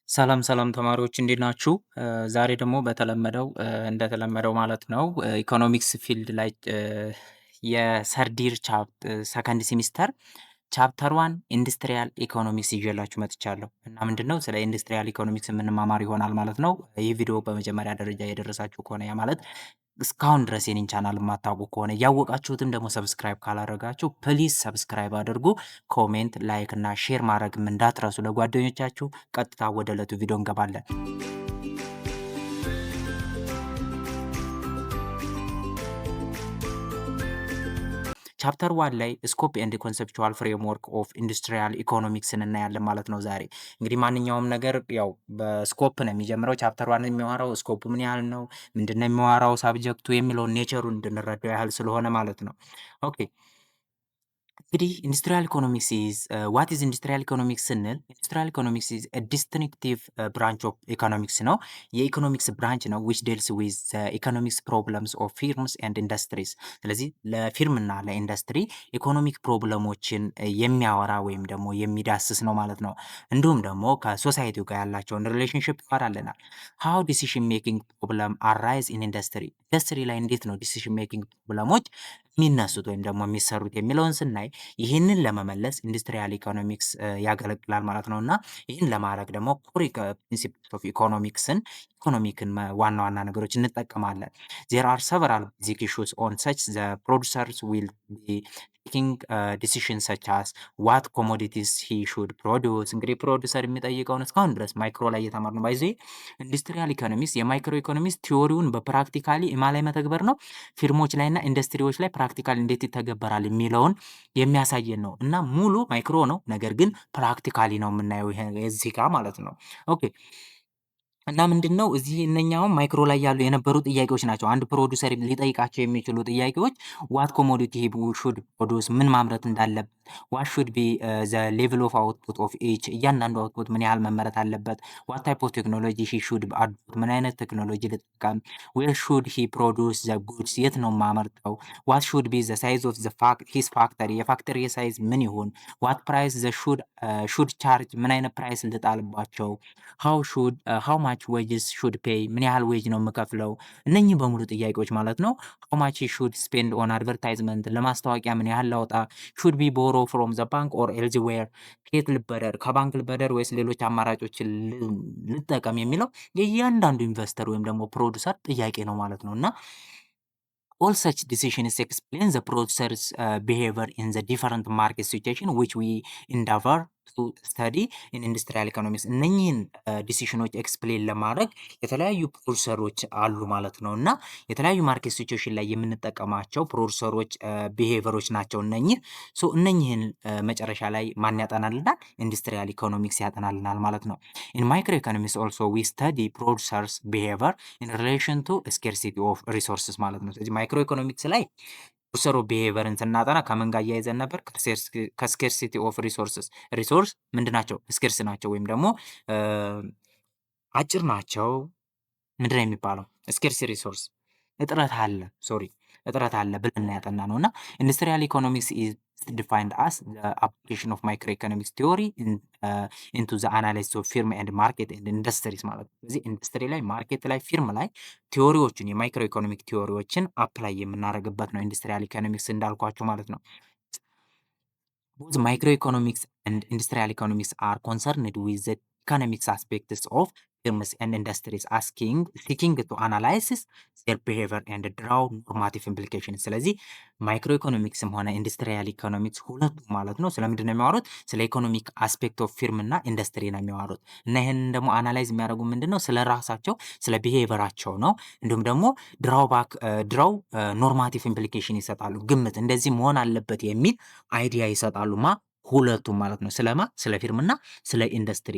ሰላም ሰላም ተማሪዎች እንዴት ናችሁ? ዛሬ ደግሞ እንደተለመደው ማለት ነው ኢኮኖሚክስ ፊልድ ላይ የሰርዲር ሰከንድ ሴሚስተር ቻፕተር 1 ኢንዱስትሪያል ኢኮኖሚክስ ይዤላችሁ መጥቻለሁ እና ምንድነው ስለ ኢንዱስትሪያል ኢኮኖሚክስ የምንማማር ይሆናል ማለት ነው። ይህ ቪዲዮ በመጀመሪያ ደረጃ የደረሳችሁ ከሆነ ያ ማለት እስካሁን ድረስ የኔን ቻናል የማታውቁ ከሆነ ያወቃችሁትም ደግሞ ሰብስክራይብ ካላደረጋችሁ ፕሊዝ ሰብስክራይብ አድርጉ። ኮሜንት፣ ላይክ እና ሼር ማድረግም እንዳትረሱ ለጓደኞቻችሁ። ቀጥታ ወደ ዕለቱ ቪዲዮ እንገባለን። ቻፕተር 1 ላይ ስኮፕ ኤንድ ኮንሴፕቹዋል ፍሬምወርክ ኦፍ ኢንዱስትሪያል ኢኮኖሚክስን እናያለን ማለት ነው። ዛሬ እንግዲህ ማንኛውም ነገር ያው በስኮፕ ነው የሚጀምረው። ቻፕተር 1 የሚዋራው ስኮፕ ምን ያህል ነው፣ ምንድነው የሚዋራው ሳብጀክቱ የሚለውን ኔቸሩን እንድንረዳው ያህል ስለሆነ ማለት ነው። ኦኬ እንግዲህ ኢንዱስትሪያል ኢኮኖሚክስ ኢዝ ዋት ኢዝ ኢንዱስትሪያል ኢኮኖሚክስ ስንል ኢንዱስትሪያል ኢኮኖሚክስ ኢዝ ዲስቲንክቲቭ ብራንች ኦፍ ኢኮኖሚክስ ነው። የኢኮኖሚክስ ብራንች ነው ዊች ዴልስ ዊዝ ኢኮኖሚክስ ፕሮብለምስ ኦፍ ፊርምስ ኤንድ ኢንዱስትሪስ። ስለዚህ ለፊርምና ለኢንዱስትሪ ኢኮኖሚክ ፕሮብለሞችን የሚያወራ ወይም ደግሞ የሚዳስስ ነው ማለት ነው። እንዲሁም ደግሞ ከሶሳይቲው ጋር ያላቸውን ሪሌሽንሽፕ ይባላልናል። ሃው ዲሲሽን ሜኪንግ ፕሮብለም አራይዝ ኢን ኢንዱስትሪ ላይ እንዴት ነው ዲሲሽን ሜኪንግ ፕሮብለሞች የሚነሱት ወይም ደግሞ የሚሰሩት የሚለውን ስናይ ይህንን ለመመለስ ኢንዱስትሪያል ኢኮኖሚክስ ያገለግላል ማለት ነው። እና ይህን ለማድረግ ደግሞ ኮር ፕሪንሲፕልስ ኦፍ ኢኮኖሚክስን ዋና ዋና ነገሮች እንጠቀማለን። ዜር አር ሰቨራል ቤዚክ ኢሹስ ኦን ሰች ዘ ፕሮዲሰርስ ዊል ቢ ቴኪንግ ዲሲሽን ሰች አስ ዋት ኮሞዲቲስ ሂ ሹድ ፕሮዲውስ። እንግዲህ ፕሮዲሰር የሚጠይቀውን እስካሁን ድረስ ማይክሮ ላይ እየተማርነው ባይዜ ኢንዱስትሪያል ኢኮኖሚክስ የማይክሮ ኢኮኖሚክስ ቲዎሪውን በፕራክቲካሊ እማ ላይ መተግበር ነው፣ ፊርሞች ላይ እና ኢንዱስትሪዎች ላይ ፕራክቲካል እንዴት ይተገበራል የሚለውን የሚያሳየን ነው። እና ሙሉ ማይክሮ ነው፣ ነገር ግን ፕራክቲካሊ ነው የምናየው እዚህ ጋር ማለት ነው። ኦኬ እና ምንድነው እዚህ እነኛው ማይክሮ ላይ ያሉ የነበሩ ጥያቄዎች ናቸው። አንድ ፕሮዲውሰር ሊጠይቃቸው የሚችሉ ጥያቄዎች ዋት ኮሞዲቲ ሹድ ፕሮዲውስ፣ ምን ማምረት እንዳለበት፣ ዋት ሹድ ቢ ዘ ሌቭል ኦፍ አውትፑት ኦፍ ኢች፣ እያንዳንዱ አውትፑት ምን ያህል መመረት አለበት፣ ዋት ታይፕ ኦፍ ቴክኖሎጂ ሂ ሹድ አዶፕት፣ ምን አይነት ቴክኖሎጂ ልጠቀም፣ ዌር ሹድ ሂ ፕሮዲውስ ዘ ጉድስ፣ የት ነው ማመርተው፣ ዋት ሹድ ቢ ዘ ሳይዝ ኦፍ ሂስ ፋክተሪ፣ የፋክተሪ ሳይዝ ምን ይሁን፣ ዋት ፕራይስ ዘ ሹድ ቻርጅ፣ ምን አይነት ፕራይስ ልጣልባቸው፣ ሃው ማች ዌጅስ ሹድ ፔይ፣ ምን ያህል ዌጅ ነው የምከፍለው። እነኚህ በሙሉ ጥያቄዎች ማለት ነው። ሃው ማች ሹድ ስፔንድ ኦን አድቨርታይዝመንት፣ ለማስታወቂያ ምን ያህል ላውጣ፣ ሹድ ቢ ቦሮ ፍሮም ዘ ባንክ ኦር ኤልዚዌር፣ ከየት ልበደር፣ ከባንክ ልበደር ወይስ ሌሎች አማራጮችን ልጠቀም የሚለው የእያንዳንዱ ኢንቨስተር ወይም ደግሞ ፕሮዲውሰር ጥያቄ ነው ማለት ነው። እና all such decisions explain the producer's behavior in the different market situation which we endeavor to study in industrial economics። እነኚህን ዲሲሽኖች ኤክስፕሌን ለማድረግ የተለያዩ ፕሮዲሰሮች አሉ ማለት ነው። እና የተለያዩ ማርኬት ሲቹዌሽን ላይ የምንጠቀማቸው ፕሮዲሰሮች ቢሄቨሮች ናቸው እነኚህ። እነኚህን መጨረሻ ላይ ማን ያጠናልናል? ኢንዱስትሪያል ኢኮኖሚክስ ያጠናልናል ማለት ነው። ኢን ማይክሮ ኢኮኖሚክስ ኦልሶ ዊ ስተዲ ፕሮዲሰርስ ቢሄቨር ኢን ሪሌሽን ቱ ስኬርሲቲ ኦፍ ሪሶርስስ ማለት ነው። ስለዚህ ማይክሮ ኢኮኖሚክስ ላይ ፕሮዲሰሩ ቢሄቨርን ስናጠና ከምን ጋር እያይዘን ነበር? ከስኬርሲቲ ኦፍ ሪሶርስስ። ሪሶርስ ምንድን ናቸው? ስኬርስ ናቸው ወይም ደግሞ አጭር ናቸው። ምንድን ነው የሚባለው? ስኬርስ ሪሶርስ እጥረት አለ ብለን ያጠና ነው። እና ኢንዱስትሪያል ኢኮኖሚክስ ኢዝ ዲፋይንድ አስ አፕሊኬሽን ኦፍ ማይክሮ ኢኮኖሚክስ ቲዮሪ ኢንቱ ዘ አናላይሲስ ኦፍ ፊርም ኤንድ ማርኬት ኤንድ ኢንዱስትሪስ ማለት ነው። ስለዚህ ኢንዱስትሪ ላይ፣ ማርኬት ላይ፣ ፊርም ላይ ቲዮሪዎችን የማይክሮ ኢኮኖሚክ ቲዮሪዎችን አፕላይ የምናደርግበት ነው ኢንዱስትሪያል ኢኮኖሚክስ እንዳልኳችሁ ማለት ነው። both microeconomics and industrial economics are concerned with the economics aspects of firms and industries seeking to analyze their behavior and draw normative implications። ስለዚህ ማይክሮ ኢኮኖሚክስም ሆነ ኢንዱስትሪያል ኢኮኖሚክስ ሁለቱም ማለት ነው ስለምንድን ነው የሚያወሩት? ስለ ኢኮኖሚክ አስፔክት ኦፍ ፊርም እና ኢንዱስትሪ ነው የሚያወሩት። እና ይህንን ደግሞ አናላይዝ የሚያደርጉ ምንድን ነው? ስለ ራሳቸው ስለ ቢሄቨራቸው ነው። እንዲሁም ደግሞ ድራው ኖርማቲቭ ኢምፕሊኬሽን ይሰጣሉ። ግምት እንደዚህ መሆን አለበት የሚል አይዲያ ይሰጣሉ። ሁለቱም ማለት ነው። ስለ ፊርምና ስለ ኢንዱስትሪ።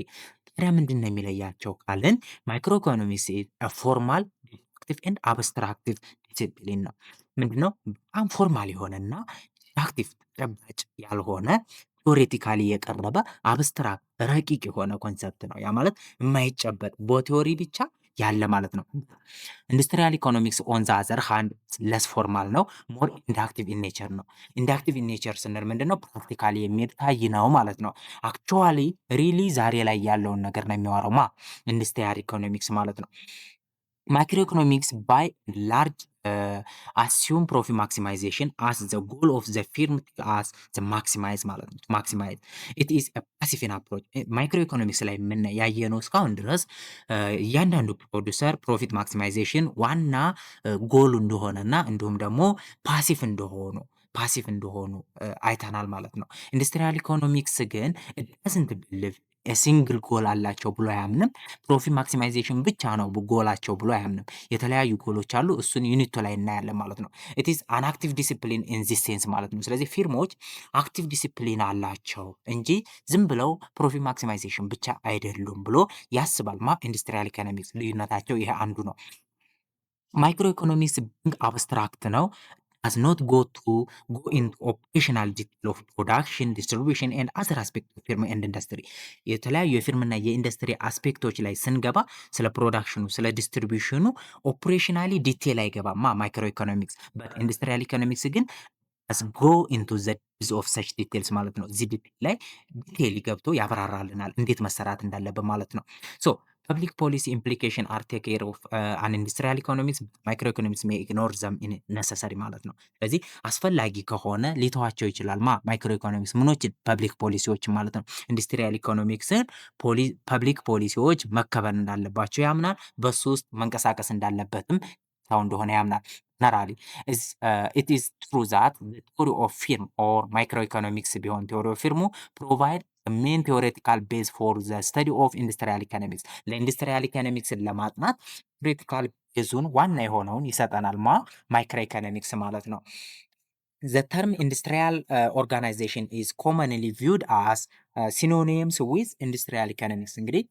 ታዲያ ምንድን ነው የሚለያቸው ካልን ማይክሮ ኢኮኖሚክስ ፎርማል ዲዳክቲቭ ኤንድ አብስትራክቲቭ ዲሲፕሊን ነው። ምንድነው? በጣም ፎርማል የሆነና ዲዳክቲቭ ተጨባጭ ያልሆነ ቲዎሬቲካሊ የቀረበ አብስትራክት ረቂቅ የሆነ ኮንሰፕት ነው። ያ ማለት የማይጨበጥ በቲዎሪ ብቻ ያለ ማለት ነው። ኢንዱስትሪያል ኢኮኖሚክስ ኦን ዘ አዘር ሃንድ ለስ ፎርማል ነው፣ ሞር ኢንዳክቲቭ ኢን ኔቸር ነው። ኢንዳክቲቭ ኢን ኔቸር ስንል ምንድነው? ፕራክቲካሊ የሚታይ ነው ማለት ነው። አክቹዋሊ ሪሊ ዛሬ ላይ ያለውን ነገር ነው የሚያወራው ኢንዱስትሪያል ኢኮኖሚክስ ማለት ነው። ማክሮ ኢኮኖሚክስ ባይ ላርጅ አሲዩም ፕሮፊት ማክሲማይዜሽን አስ ዘ ጎል ኦፍ ዘ ፊርም አስ ዘ ማክሲማይዝ ማለት ነው። ማክሲማይዝ ኢት ኢዝ ፓሲቭ አፕሮች። ማይክሮ ኢኮኖሚክስ ላይ ምን ያየነው እስካሁን ድረስ እያንዳንዱ ፕሮዲውሰር ፕሮፊት ማክሲማይዜሽን ዋና ጎሉ እንደሆነና እንዲሁም ደግሞ ፓሲቭ እንደሆኑ አይተናል ማለት ነው። ኢንዱስትሪያል ኢኮኖሚክስ ግን ዳዝንት ቢሊቭ ሲንግል ጎል አላቸው ብሎ አያምንም። ፕሮፊት ማክሲማይዜሽን ብቻ ነው ጎላቸው ብሎ አያምንም። የተለያዩ ጎሎች አሉ። እሱን ዩኒቱ ላይ እናያለን ማለት ነው። ኢት ኢዝ አን አክቲቭ ዲሲፕሊን ኢን ዚስ ሴንስ ማለት ነው። ስለዚህ ፊርሞች አክቲቭ ዲሲፕሊን አላቸው እንጂ ዝም ብለው ፕሮፊት ማክሲማይዜሽን ብቻ አይደሉም ብሎ ያስባል። ኢንዱስትሪያል ኢኮኖሚክስ ልዩነታቸው ይሄ አንዱ ነው። ማይክሮ ኢኮኖሚክስ አብስትራክት ነው። does not go into operational detail of production, distribution and other aspects of firm and industry። የተለያዩ የፊርምና የኢንዱስትሪ አስፔክቶች ላይ ስንገባ ስለ ፕሮዳክሽኑ ስለ ዲስትሪቢዩሽኑ ኦፕሬሽናሊ ዲቴል አይገባማ ማይክሮ ኢኮኖሚክስ። ኢንዱስትሪያል ኢኮኖሚክስ ግን go into the details of such details ማለት ነው። እዚህ ዲቴል ላይ ዲቴል ገብቶ ያብራራልናል እንዴት መሰራት እንዳለበት ማለት ነው። ሶ ፐብሊክ ፖሊሲ ኢምፕሊኬሽን አር ቴክ ኬር ኦፍ አን ኢንዱስትሪያል ኢኮኖሚክስ ማይክሮ ኢኮኖሚክስ ሜይ ኢግኖር ዘም ነሰሰሪ ማለት ነው። ስለዚህ አስፈላጊ ከሆነ ሊተዋቸው ይችላል ማይክሮ ኢኮኖሚክስ ምኖችን ፐብሊክ ፖሊሲዎችን ማለት ነው። ኢንዱስትሪያል ኢኮኖሚክስን ፐብሊክ ፖሊሲዎች መከበር እንዳለባቸው ያምናል። በሱ ውስጥ መንቀሳቀስ እንዳለበትም ሰው እንደሆነ ያምናል። generally it is true that the theory of firm or microeconomics ቢሆን theory of firm provide the main theoretical base for the study of industrial economics። ለኢንዱስትሪያል ኢኮኖሚክስን ለማጥናት theoretical ቤዙን ዋና የሆነውን ይሰጠናል ማይክሮ ኢኮኖሚክስ ማለት ነው። The term industrial organization is commonly viewed as synonyms with industrial economics። እንግዲህ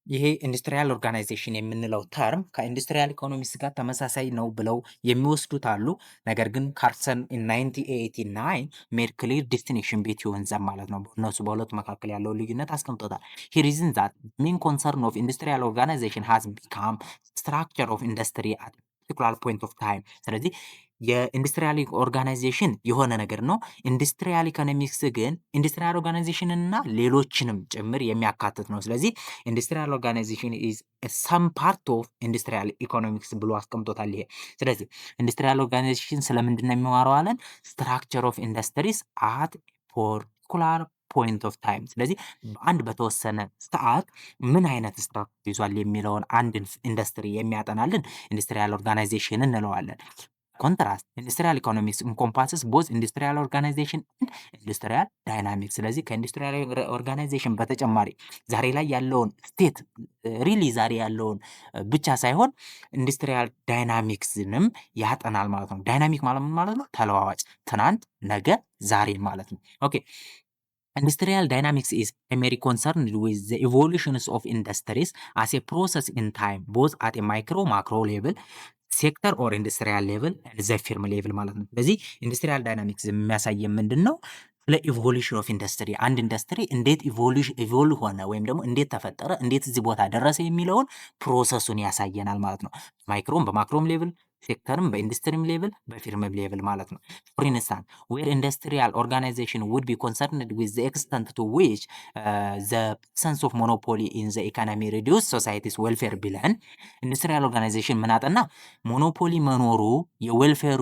ይሄ ኢንዱስትሪያል ኦርጋናይዜሽን የምንለው ተርም ከኢንዱስትሪያል ኢኮኖሚክስ ጋር ተመሳሳይ ነው ብለው የሚወስዱት አሉ። ነገር ግን ካርሰን ኢን 1989 ሜድ ክሊር ዲስቲንክሽን ቢትዊን ዘም ማለት ነው። እነሱ በሁለቱ መካከል ያለው ልዩነት አስቀምጦታል። ሂ ሪዝን ዛት ሜን ኮንሰርን ኦፍ ኢንዱስትሪያል ኦርጋናይዜሽን ሃዝ ቢካም ስትራክቸር ኦፍ ኢንዱስትሪ አት ፓርቲኩላር ፖይንት ኦፍ ታይም። ስለዚህ የኢንዱስትሪያል ኦርጋናይዜሽን የሆነ ነገር ነው። ኢንዱስትሪያል ኢኮኖሚክስ ግን ኢንዱስትሪያል ኦርጋናይዜሽን እና ሌሎችንም ጭምር የሚያካትት ነው። ስለዚህ ኢንዱስትሪያል ኦርጋናይዜሽን ኢዝ ሰም ፓርት ኦፍ ኢንዱስትሪያል ኢኮኖሚክስ ብሎ አስቀምጦታል። ይሄ ስለዚህ ኢንዱስትሪያል ኦርጋናይዜሽን ስለምንድን ነው የሚያወራው አለን? ስትራክቸር ኦፍ ኢንዱስትሪስ አት ፓርቲኩላር ፖይንት ኦፍ ታይም። ስለዚህ በአንድ በተወሰነ ሰዓት ምን አይነት ስትራክቸር ይዟል የሚለውን አንድን ኢንዱስትሪ የሚያጠናልን ኢንዱስትሪያል ኦርጋናይዜሽን እንለዋለን። ኮንትራስት ኢንዱስትሪያል ኢኮኖሚክስ ኢንኮምፓስስ ቦዝ ኢንዱስትሪያል ኦርጋናይዜሽን ኢንዱስትሪያል ዳይናሚክስ። ስለዚህ ከኢንዱስትሪያል ኦርጋናይዜሽን በተጨማሪ ዛሬ ላይ ያለውን ስቴት ሪሊ ዛሬ ያለውን ብቻ ሳይሆን ኢንዱስትሪያል ዳይናሚክስንም ያጠናል ማለት ነው። ዳይናሚክ ማለት ምን ማለት ነው? ተለዋዋጭ፣ ትናንት፣ ነገ፣ ዛሬ ማለት ነው። ኦኬ Industrial dynamics is primarily concerned with the evolutions of industries as a process in time, both at a macro level, ሴክተር ኦር ኢንዱስትሪያል ሌቭል ዘ ፊርም ሌቭል ማለት ነው። ስለዚህ ኢንዱስትሪያል ዳይናሚክስ የሚያሳየን ምንድን ነው? ስለ ኢቮሉሽን ኦፍ ኢንዱስትሪ አንድ ኢንዱስትሪ እንዴት ኢቮልቭ ሆነ ወይም ደግሞ እንዴት ተፈጠረ፣ እንዴት እዚህ ቦታ ደረሰ የሚለውን ፕሮሰሱን ያሳየናል ማለት ነው። ማይክሮም በማክሮም ሌቭል፣ ሴክተርም በኢንዱስትሪም ሌቭል፣ በፊርምም ሌቭል ማለት ነው። ፎር ኢንስታንስ ዌር ኢንዱስትሪያል ኦርጋናይዜሽን ውድ ቢ ኮንሰርንድ ዊዝ ዘ ኤክስተንት ቱ ዊች ዘ ፕሬዘንስ ኦፍ ሞኖፖሊ ኢን ዘ ኢኮኖሚ ሪዲዩስ ሶሳይቲስ ዌልፌር ቢለን ኢንዱስትሪያል ኦርጋናይዜሽን ምን አጠና? ሞኖፖሊ መኖሩ የዌልፌሩ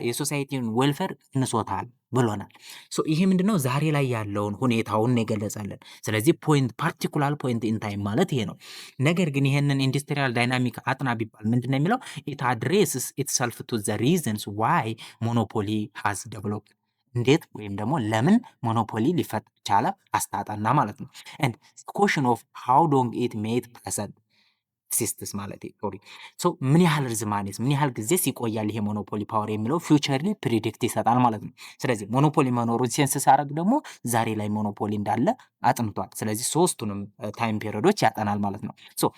የሶሳይቲውን ዌልፌር እንሶታል ብሎናል። ሶ ይሄ ምንድነው? ዛሬ ላይ ያለውን ሁኔታውን የገለጸልን። ስለዚህ ፓርቲኩላር ፖይንት ኢን ታይም ማለት ይሄ ነው። ነገር ግን ይሄንን ኢንዱስትሪያል ዳይናሚክ አጥና ቢባል ምንድነው የሚለው? ኢት አድሬስስ ኢትሰልፍ ቱ ዘ ሪዝንስ ዋይ ሞኖፖሊ ሃዝ ዴቨሎፕድ። እንዴት ወይም ደግሞ ለምን ሞኖፖሊ ሊፈጠር ቻለ አስታጠና ማለት ነው። ኤንድ ኮሽን ኦፍ ሃው ሎንግ ኢት ሜድ ፕሬዘንት ሲስተስ ማለት ሶሪ ሶ ምን ያህል ርዝማኔስ ምን ያህል ጊዜ ሲቆያል ይሄ ሞኖፖሊ ፓወር የሚለው ፊውቸርሊ ፕሪዲክት ይሰጣል ማለት ነው። ስለዚህ ሞኖፖሊ መኖሩን ሴንስ ሳረግ ደግሞ ዛሬ ላይ ሞኖፖሊ እንዳለ አጥንቷል። ስለዚህ ሶስቱንም ታይም ፔሪዮዶች ያጠናል ማለት ነው። ሶ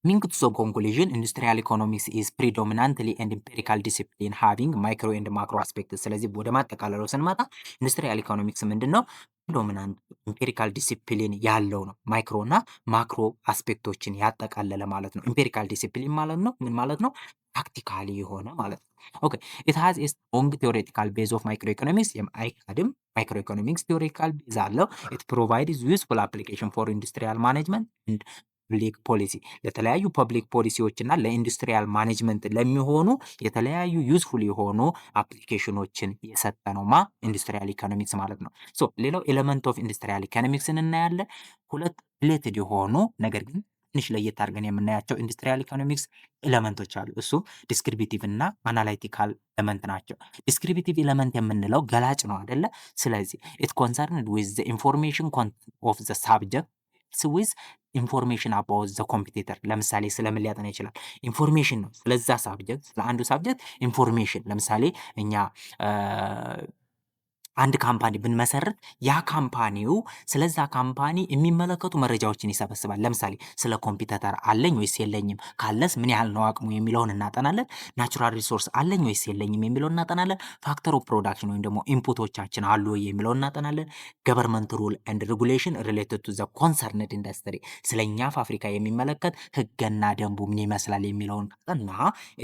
coming to the conclusion, industrial economics is predominantly an empirical discipline having micro and macro aspects። ስለዚህ ወደ ማጠቃለለው ስንመጣ ኢንዱስትሪያል ኢኮኖሚክስ ምንድን ነው? ዶሚናንት ኢምፔሪካል ዲሲፕሊን ያለው ነው። ማይክሮ እና ማክሮ አስፔክቶችን ያጠቃለለ ማለት ነው። ኢምፔሪካል ዲሲፕሊን ማለት ነው ምን ማለት ነው? ፕራክቲካሊ የሆነ ማለት ነው። ኦኬ ኢት ሃዝ ኤ ስትሮንግ ቴዎሬቲካል ቤዝ ኦፍ ማይክሮ ኢኮኖሚክስ አይካድም። ማይክሮ ኢኮኖሚክስ ቴዎሬቲካል ቤዝ አለው። ኢት ፕሮቫይድስ ዩዝፉል አፕሊኬሽን ፎር ኢንዱስትሪያል ማኔጅመንት ኤንድ ፐብሊክ ፖሊሲ ለተለያዩ ፐብሊክ ፖሊሲዎች እና ለኢንዱስትሪያል ማኔጅመንት ለሚሆኑ የተለያዩ ዩዝፉል የሆኑ አፕሊኬሽኖችን የሰጠ ነው ኢንዱስትሪያል ኢኮኖሚክስ ማለት ነው። ሶ ሌላው ኤሌመንት ኦፍ ኢንዱስትሪያል ኢኮኖሚክስን እናያለን። ሁለት ሪሌትድ የሆኑ ነገር ግን ትንሽ ለየት አድርገን የምናያቸው ኢንዱስትሪያል ኢኮኖሚክስ ኤሌመንቶች አሉ። እሱም ዲስክሪፕቲቭ እና አናላይቲካል ኤሌመንት ናቸው። ዲስክሪፕቲቭ ኤሌመንት የምንለው ገላጭ ነው አይደለ? ስለዚህ ኢት ኮንሰርንድ ዊዝ ዘ ኢንፎርሜሽን ኦፍ ዘ ሳብጀክት ዊዝ ኢንፎርሜሽን አባውት ዘ ኮምፒቲተር። ለምሳሌ ስለምን ሊያጠና ይችላል? ኢንፎርሜሽን ነው ስለዛ ሳብጀክት፣ ስለ አንዱ ሳብጀክት ኢንፎርሜሽን። ለምሳሌ እኛ አንድ ካምፓኒ ብንመሰርት ያ ካምፓኒው ስለዛ ካምፓኒ የሚመለከቱ መረጃዎችን ይሰበስባል። ለምሳሌ ስለ ኮምፒውተር አለኝ ወይስ የለኝም፣ ካለስ ምን ያህል ነው አቅሙ የሚለውን እናጠናለን። ናቹራል ሪሶርስ አለኝ ወይስ የለኝም የሚለውን እናጠናለን። ፋክተር ኦፍ ፕሮዳክሽን ወይም ደግሞ ኢንፑቶቻችን አሉ ወይ የሚለውን እናጠናለን። ገቨርንመንት ሩል ኤንድ ሬጉሌሽን ሪሌትድ ቱ ዘ ኮንሰርንድ ኢንዱስትሪ፣ ስለኛ ፋብሪካ የሚመለከት ህገና ደንቡ ምን ይመስላል የሚለውን እና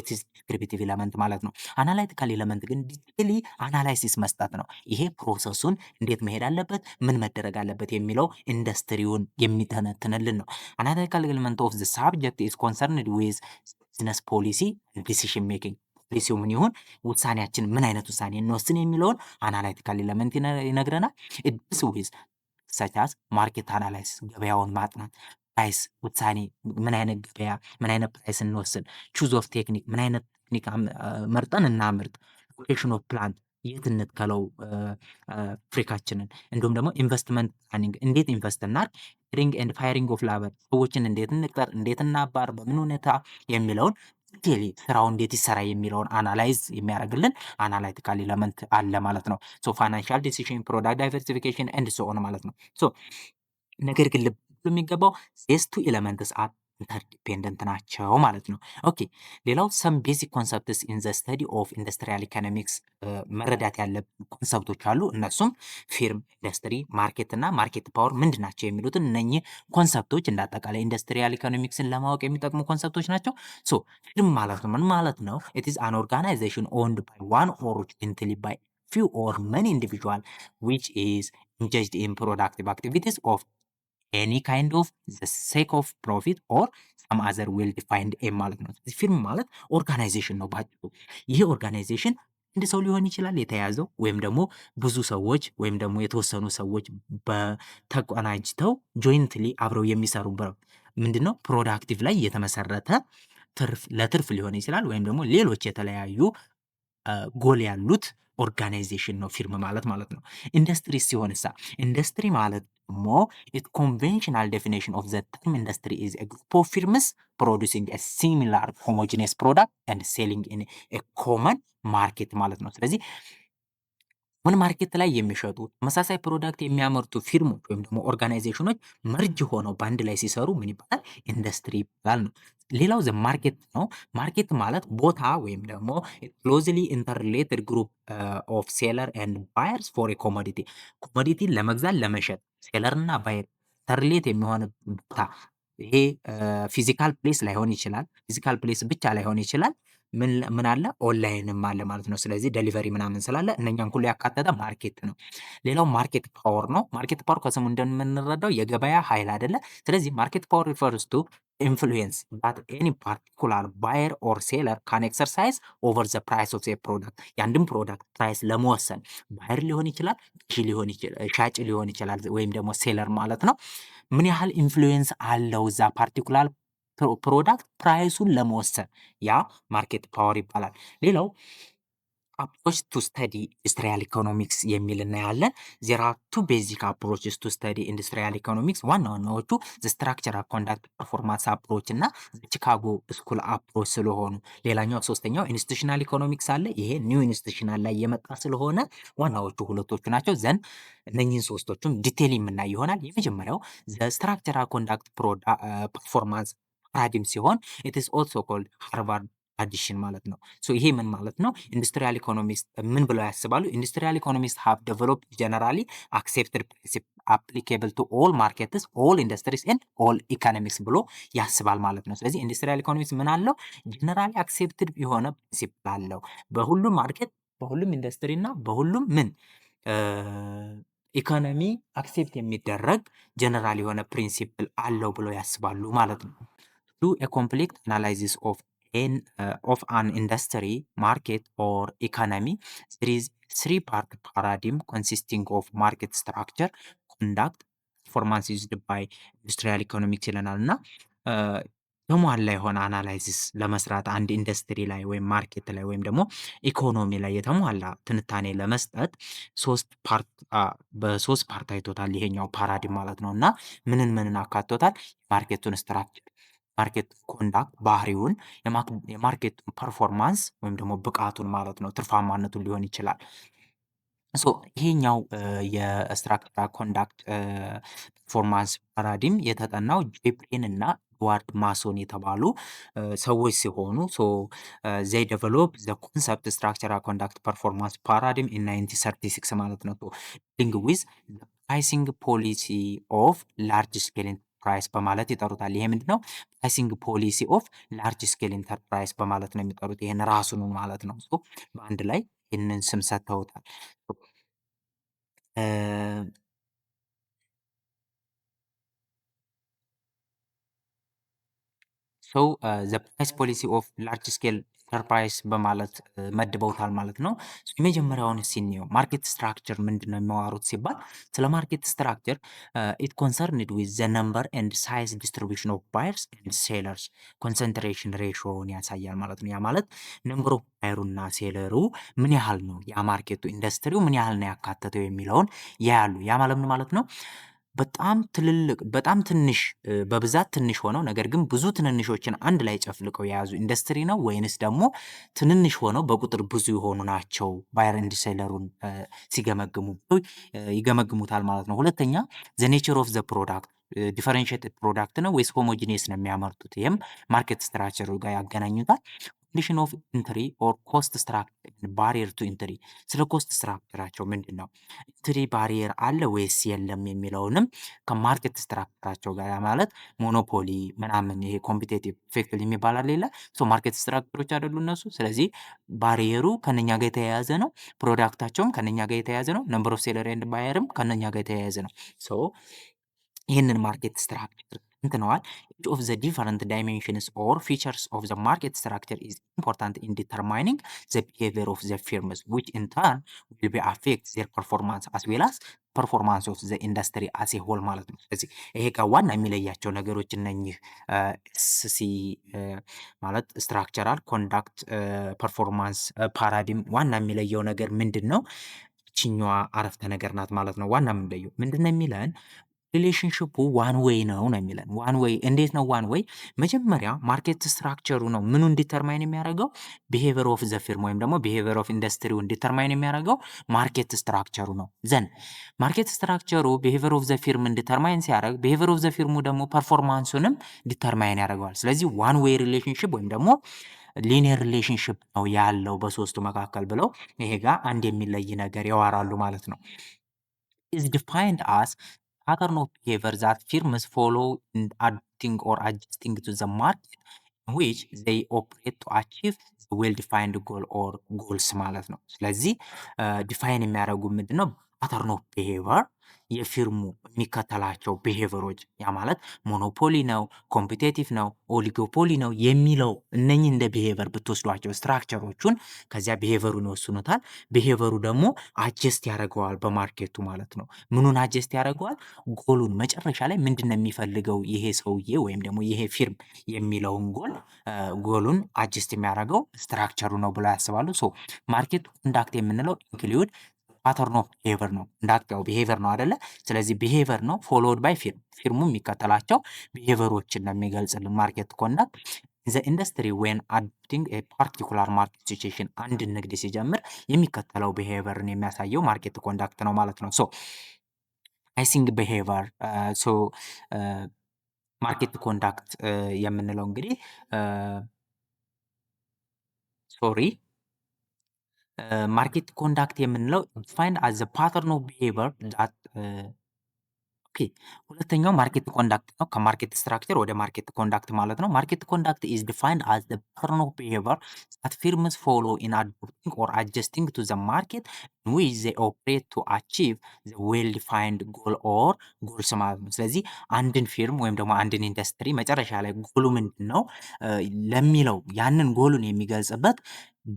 ኢትስ ዲስክሪፕቲቭ ኤለመንት ማለት ነው። አናላይቲካል ኤለመንት ግን ዲቴይሊ አናላይሲስ መስጠት ነው። ይሄ ፕሮሰሱን እንዴት መሄድ አለበት፣ ምን መደረግ አለበት የሚለው ኢንዱስትሪውን የሚተነትንልን ነው። አናሊቲካል ኤለመንት ኦፍ ዘ ሳብጀክት ኢዝ ኮንሰርንድ ዊዝ ቢዝነስ ፖሊሲ ዲሲሽን ሜኪንግ። ፖሊሲው ምን ይሁን፣ ውሳኔያችን ምን አይነት ውሳኔ እንወስን የሚለውን አናላይቲካል ኤለመንት ይነግረናል። ኢትስ ዊዝ ሰቻስ ማርኬት አናላይሲስ፣ ገበያውን ማጥናት፣ ፕራይስ ውሳኔ፣ ምን አይነት ገበያ ምን አይነት ፕራይስ እንወስን፣ ቹዝ ኦፍ ቴክኒክ፣ ምን አይነት ቴክኒክ መርጠን እናምርት፣ ሎኬሽን ኦፍ ፕላንት የት እንትከለው ፍሬካችንን፣ እንዲሁም ደግሞ ኢንቨስትመንት ፕላኒንግ እንዴት ኢንቨስት እናድርግ፣ ሂሪንግ ኤንድ ፋይሪንግ ኦፍ ላበር ሰዎችን እንዴት እንቅጠር፣ እንዴት እናባር፣ በምን ሁኔታ የሚለውን ዲቴሊ ስራው እንዴት ይሰራ የሚለውን አናላይዝ የሚያደርግልን አናላይቲካል ኤለመንት አለ ማለት ነው። ሶ ፋይናንሻል ዲሲሽን፣ ፕሮዳክት ዳይቨርሲፊኬሽን ኤንድ ሶ ኦን ማለት ነው። ሶ ነገር ግን ልብ የሚገባው ዜስ ቱ ኤለመንትስ አር ኢንተርዲፔንደንት ናቸው ማለት ነው። ኦኬ ሌላው ሰም ቤዚክ ኮንሰፕትስ ኢን ዘ ስተዲ ኦፍ ኢንዱስትሪያል ኢኮኖሚክስ መረዳት ያለብን ኮንሰፕቶች አሉ። እነሱም ፊርም፣ ኢንዱስትሪ፣ ማርኬት እና ማርኬት ፓወር ምንድን ናቸው የሚሉትን እነኚህ ኮንሰፕቶች እንደ አጠቃላይ ኢንዱስትሪያል ኢኮኖሚክስን ለማወቅ የሚጠቅሙ ኮንሰፕቶች ናቸው። ሶ ፊርም ማለት ነው ምን ማለት ነው? ኢት ኢዝ አን ኦርጋናይዜሽን ኦውንድ ባይ ዋን ኦር ጆይንትሊ ባይ few or many individual which is engaged in productive activities of any kind of the sake of profit or some other well defined aim ማለት ነው። ስለዚህ ፊርም ማለት ኦርጋናይዜሽን ነው ባጭሩ። ይህ ኦርጋናይዜሽን አንድ ሰው ሊሆን ይችላል የተያዘው፣ ወይም ደግሞ ብዙ ሰዎች ወይም ደግሞ የተወሰኑ ሰዎች በተቀናጅተው ጆይንትሊ አብረው የሚሰሩበት ምንድነው ፕሮዳክቲቭ ላይ የተመሰረተ ለትርፍ ሊሆን ይችላል፣ ወይም ደግሞ ሌሎች የተለያዩ ጎል ያሉት ኦርጋናይዜሽን ነው ፊርም ማለት ነው። ኢንዱስትሪ ሲሆንሳ ኢንዱስትሪ ማለት ደግሞ ኮንቬንሽናል ዴፊኒሽን ኦፍ ዘ ተርም ኢንዱስትሪ ኢዝ ኤ ግሩፕ ኦፍ ፊርምስ ፕሮዲሲንግ ኤ ሲሚላር ሆሞጂኒየስ ፕሮዳክት ኤንድ ሴሊንግ ኢን ኤ ኮመን ማርኬት ማለት ነው። ስለዚህ ምን ማርኬት ላይ የሚሸጡ ተመሳሳይ ፕሮዳክት የሚያመርቱ ፊርሞች ወይም ደግሞ ኦርጋናይዜሽኖች መርጅ ሆነው በአንድ ላይ ሲሰሩ ምን ይባላል? ኢንዱስትሪ ይባላል ነው። ሌላው ዘ ማርኬት ነው። ማርኬት ማለት ቦታ ወይም ደግሞ ክሎዝሊ ኢንተርሪሌትድ ግሩፕ ኦፍ ሴለር ኤንድ ባየርስ ፎር ኤ ኮሞዲቲ። ኮሞዲቲን ለመግዛት ለመሸጥ ሴለር እና ባየር ተርሌት የሚሆን ቦታ ይሄ ፊዚካል ፕሌስ ላይሆን ይችላል። ፊዚካል ፕሌስ ብቻ ላይሆን ይችላል። ምን አለ ኦንላይንም አለ ማለት ነው። ስለዚህ ዴሊቨሪ ምናምን ስላለ እነኛን ሁሉ ያካተተ ማርኬት ነው። ሌላው ማርኬት ፓወር ነው። ማርኬት ፓወር ከስሙ እንደምንረዳው የገበያ ኃይል አይደለ? ስለዚህ ማርኬት ፓወር ሪፈርስ ቱ ኢንፍሉዌንስ ዳት ኤኒ ፓርቲኩላር ባየር ኦር ሴለር ካን ኤክሰርሳይዝ ኦቨር ዘ ፕራይስ ኦፍ ዘ ፕሮዳክት። የአንድን ፕሮዳክት ፕራይስ ለመወሰን ባየር ሊሆን ይችላል፣ ሻጭ ሊሆን ይችላል፣ ወይም ደግሞ ሴለር ማለት ነው። ምን ያህል ኢንፍሉዌንስ አለው እዛ ፓርቲኩላር ፕሮዳክት ፕራይሱን ለመወሰን ያ ማርኬት ፓወር ይባላል። ሌላው አፕሮች ቱ ስተዲ ኢንዱስትሪያል ኢኮኖሚክስ የሚል እናያለን። ዜር አር ቱ ቤዚክ አፕሮችስ ቱ ስተዲ ኢንዱስትሪያል ኢኮኖሚክስ። ዋና ዋናዎቹ ስትራክቸራል ኮንዳክት ፐርፎርማንስ አፕሮች እና ቺካጎ ስኩል አፕሮች ስለሆኑ፣ ሌላኛው ሶስተኛው ኢንስቲቱሽናል ኢኮኖሚክስ አለ። ይሄ ኒው ኢንስቲቱሽናል ላይ የመጣ ስለሆነ ዋናዎቹ ሁለቶቹ ናቸው። ዘን እነኚህን ሶስቶቹም ዲቴል የምናይ ይሆናል። የመጀመሪያው ስትራክቸራል ኮንዳክት ፐርፎርማንስ ፓራዲግም ሲሆን ኢት ኢዝ ኦልሶ ኮልድ ሃርቫርድ አዲሽን ማለት ነው። ሶ ይሄ ምን ማለት ነው? ኢንዱስትሪያል ኢኮኖሚስት ምን ብለው ያስባሉ? ኢንዱስትሪያል ኢኮኖሚስት ሃቭ ዴቨሎፕድ ጀነራሊ አክሴፕትድ ፕሪንሲፕል አፕሊኬብል ቱ ኦል ማርኬትስ ኦል ኢንዱስትሪስ ኤንድ ኦል ኢኮኖሚክስ ብሎ ያስባል ማለት ነው። ስለዚህ ኢንዱስትሪያል ኢኮኖሚክስ ምን አለው? ጀነራሊ አክሴፕትድ የሆነ ፕሪንሲፕል አለው በሁሉም ማርኬት፣ በሁሉም ኢንዱስትሪ እና በሁሉም ምን ኢኮኖሚ አክሴፕት የሚደረግ ጀነራል የሆነ ፕሪንሲፕል አለው ብለው ያስባሉ ማለት ነው። ዱ ኤ ኮምፕሌት አናላይሲስ of an industry, market, or economy, there is three-part paradigm consisting of market structure, conduct, performance used by industrial economics ይለናል እና የተሟላ የሆነ አናላይሲስ ለመስራት አንድ ኢንዱስትሪ ላይ ወይም ማርኬት ላይ ወይም ደግሞ ኢኮኖሚ ላይ የተሟላ ትንታኔ ለመስጠት በሶስት ፓርት አይቶታል ይሄኛው ፓራዲም ማለት ነው። እና ምንን አካቶታል? ማርኬቱን ስትራክቸር፣ ማርኬት ኮንዳክት ባህሪውን፣ የማርኬቱን ፐርፎርማንስ ወይም ደግሞ ብቃቱን ማለት ነው፣ ትርፋማነቱን ሊሆን ይችላል። ሶ ይሄኛው የስትራክቸራል ኮንዳክት ፐርፎርማንስ ፓራዲም የተጠናው ጄፕሌን እና ኤድዋርድ ማሶን የተባሉ ሰዎች ሲሆኑ ዘይ ዴቨሎፕ ዘ ኮንሰፕት ስትራክቸራል ኮንዳክት ፐርፎርማንስ ፓራዲም ኢን 1936 ማለት ነው። ዲሊንግ ዊዝ ፕራይሲንግ ፖሊሲ ኦፍ ላርጅ ስኬል ኢንተርፕራይዝ በማለት ይጠሩታል። ይሄ ምንድነው? ፕራይሲንግ ፖሊሲ ኦፍ ላርጅ ስኬል ኢንተርፕራይዝ በማለት ነው የሚጠሩት። ይሄን ራሱን ማለት ነው። በአንድ ላይ ይህንን ስም ሰጥተውታል። ዘ ፕራይስ ፖሊሲ ኦፍ ላርጅ ስኬል ኢንተርፕራይዝ በማለት መድበውታል ማለት ነው። የመጀመሪያውን ሲኒየው ማርኬት ስትራክቸር ምንድን ነው የሚያወሩት ሲባል ስለ ማርኬት ስትራክቸር ኢት ኮንሰርንድ ዊዝ ዘ ነምበር ኤንድ ሳይዝ ዲስትሪቢዩሽን ኦፍ ባየርስ ኤንድ ሴለርስ ኮንሰንትሬሽን ሬሾን ያሳያል ማለት ነው። ያ ማለት ነምበር ኦፍ ባየሩና ሴለሩ ምን ያህል ነው፣ ያ ማርኬቱ ኢንዱስትሪው ምን ያህል ነው ያካተተው የሚለውን ያያሉ። ያ ማለት ምን ማለት ነው? በጣም ትልልቅ በጣም ትንሽ በብዛት ትንሽ ሆነው ነገር ግን ብዙ ትንንሾችን አንድ ላይ ጨፍልቀው የያዙ ኢንዱስትሪ ነው ወይንስ ደግሞ ትንንሽ ሆነው በቁጥር ብዙ የሆኑ ናቸው? ባየር ኤንድ ሴለሩን ሲገመግሙ ይገመግሙታል ማለት ነው። ሁለተኛ ዘ ኔቸር ኦፍ ዘ ፕሮዳክት ዲፈረንሺየትድ ፕሮዳክት ነው ወይስ ሆሞጂኒየስ ነው የሚያመርቱት? ይህም ማርኬት ስትራክቸሩ ጋር ያገናኙታል። ኮንዲሽን ኦፍ ኢንትሪ ኦር ኮስት ስትራክቸር ባሪየር ቱ ኢንትሪ፣ ስለ ኮስት ስትራክቸራቸው ምንድን ነው ኢንትሪ ባሪየር አለ ወይስ የለም የሚለውንም ከማርኬት ስትራክቸራቸው ጋር ማለት ሞኖፖሊ ምናምን ይሄ ኮምፒቴቲቭ ኢፌክት የሚባል አለ የለ ማርኬት ስትራክቸሮች አይደሉ እነሱ። ስለዚህ ባሪየሩ ከነኛ ጋር የተያያዘ ነው፣ ፕሮዳክታቸውም ከነኛ ጋር የተያያዘ ነው፣ ነምበር ኦፍ ሴለር ኤንድ ባየርም ከነኛ ጋር የተያያዘ ነው። ይህንን ማርኬት ስትራክቸር እንትነዋል። each of the different dimensions or features of the market structure is important in determining the behavior of the firms which in turn will be affect their performance as well as performance of the industry as a whole ማለት ነው። ስለዚህ ይሄ ጋር ዋና የሚለያቸው ነገሮች እነኚህ ኤስሲ ማለት ስትራክቸራል ኮንዳክት ፐርፎርማንስ ፓራዲም ዋና የሚለየው ነገር ምንድን ነው? ይችኛዋ አረፍተ ነገር ናት ማለት ነው። ዋና የሚለየው ምንድን ነው የሚለን ሪሌሽንሽፑ ዋን ዌይ ነው የሚለን። ዋን ዌይ እንዴት ነው ዋን ዌይ? መጀመሪያ ማርኬት ስትራክቸሩ ነው ምኑን ዲተርማይን የሚያደርገው ቢሄቪየር ኦፍ ዘ ፊርም ወይም ደግሞ ቢሄቪየር ኦፍ ኢንዱስትሪውን ዲተርማይን የሚያደርገው ማርኬት ስትራክቸሩ ነው። ዘን ማርኬት ስትራክቸሩ ቢሄቪየር ኦፍ ዘ ፊርም ዲተርማይን ሲያደርግ ቢሄቪየር ኦፍ ዘ ፊርሙ ደግሞ ፐርፎርማንሱንም ዲተርማይን ያደርገዋል። ስለዚህ ዋን ዌይ ሪሌሽንሽፕ ወይም ደግሞ ሊኒየር ሪሌሽንሽፕ ነው ያለው በሶስቱ መካከል ብለው ይሄ ጋር አንድ የሚለይ ነገር ያወራሉ ማለት ነው። is defined as pattern of behavior that firms follow in adapting or adjusting to the market in which they operate to achieve the well-defined goal or goals ማለት ነው። ስለዚህ ዲፋይን የሚያደርጉ ምንድነው? ፓተርን ኦፍ ቢሄቪየር የፊርሙ የሚከተላቸው ቢሄቪየሮች ያ ማለት ሞኖፖሊ ነው፣ ኮምፒቴቲቭ ነው፣ ኦሊጎፖሊ ነው የሚለው እነኚህ እንደ ቢሄቪየር ብትወስዷቸው ስትራክቸሮቹን ከዚያ ቢሄቪየሩን ይወስኑታል። ቢሄቪየሩ ደግሞ አጀስት ያደርገዋል በማርኬቱ ማለት ነው። ምኑን አጀስት ያደርገዋል? ጎሉን መጨረሻ ላይ ምንድን ነው የሚፈልገው ይሄ ሰውዬ ወይም ደግሞ ይሄ ፊርም የሚለውን ጎሉን አጀስት የሚያደርገው ስትራክቸሩ ነው ብለው ያስባሉ። ማርኬት ኮንዳክት የምንለው ኢንክሉድ ፓተርን ኦፍ ቢሄቪየር ነው። እንዳትቀው ቢሄቪየር ነው አይደለ? ስለዚህ ቢሄቪየር ነው ፎሎውድ ባይ ፊርም፣ ፊርሙ የሚከተላቸው ቢሄቪየሮችን ነው የሚገልጽልን ማርኬት ኮንዳክት ዘ ኢንዱስትሪ ዌን አዶፕቲንግ ኤ ፓርቲኩላር ማርኬት ሲቹዌሽን፣ አንድ ንግድ ሲጀምር የሚከተለው ቢሄቪየርን የሚያሳየው ማርኬት ኮንዳክት ነው ማለት ነው። ፕራይሲንግ ቢሄቪየር ማርኬት ኮንዳክት የምንለው እንግዲህ ሶሪ ማርኬት ኮንዳክት የምንለው ዲፋይንድ አዝ ዘ ፓተርን ኦፍ ቢሄቪየር ዛት ኦኬ ሁለተኛው ማርኬት ኮንዳክት ነው። ከማርኬት ስትራክቸር ወደ ማርኬት ኮንዳክት ማለት ነው። ማርኬት ኮንዳክት ኢዝ ዲፋይንድ አዝ ዘ ፓተርን ኦፍ ቢሄቪየር ዛት ፊርምስ ፎሎ ኢን አዶፕቲንግ ኦር አጀስቲንግ ቱ ዘ ማርኬት ኢን ዊች ዘይ ኦፕሬት ቱ አቺቭ ዘ ዌል ዲፋይንድ ጎል ኦር ጎልስ ማለት ነው። ስለዚህ አንድን ፊርም ወይም ደግሞ አንድን ኢንዱስትሪ መጨረሻ ላይ ጎሉ ምንድን ነው ለሚለው ያንን ጎሉን የሚገልጽበት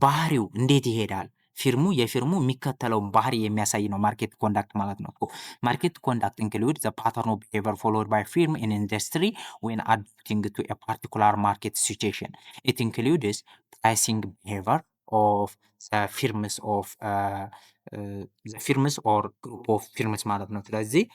ባህሪው እንዴት ይሄዳል የፊርሙ የሚከተለውን ባህሪ የሚያሳይ ነው ማርኬት ኮንዳክት ማለት ነው። ማርኬት ኮንዳክት ኢንክሉድ ዘ ፓተርን ኦፍ ቢሄቪየር ፎሎድ ባይ ፊርም ኢን ኢንዱስትሪ ዌን አዶፕቲንግ ቱ ኤ ፓርቲኩላር ማርኬት ሲቹዌሽን ኢት ኢንክሉድስ ፕራይሲንግ ቢሄቪየር ኦፍ ዘ ፊርምስ ኦር ግሩፕ ኦፍ ፊርምስ ማለት ነው። ስለዚህ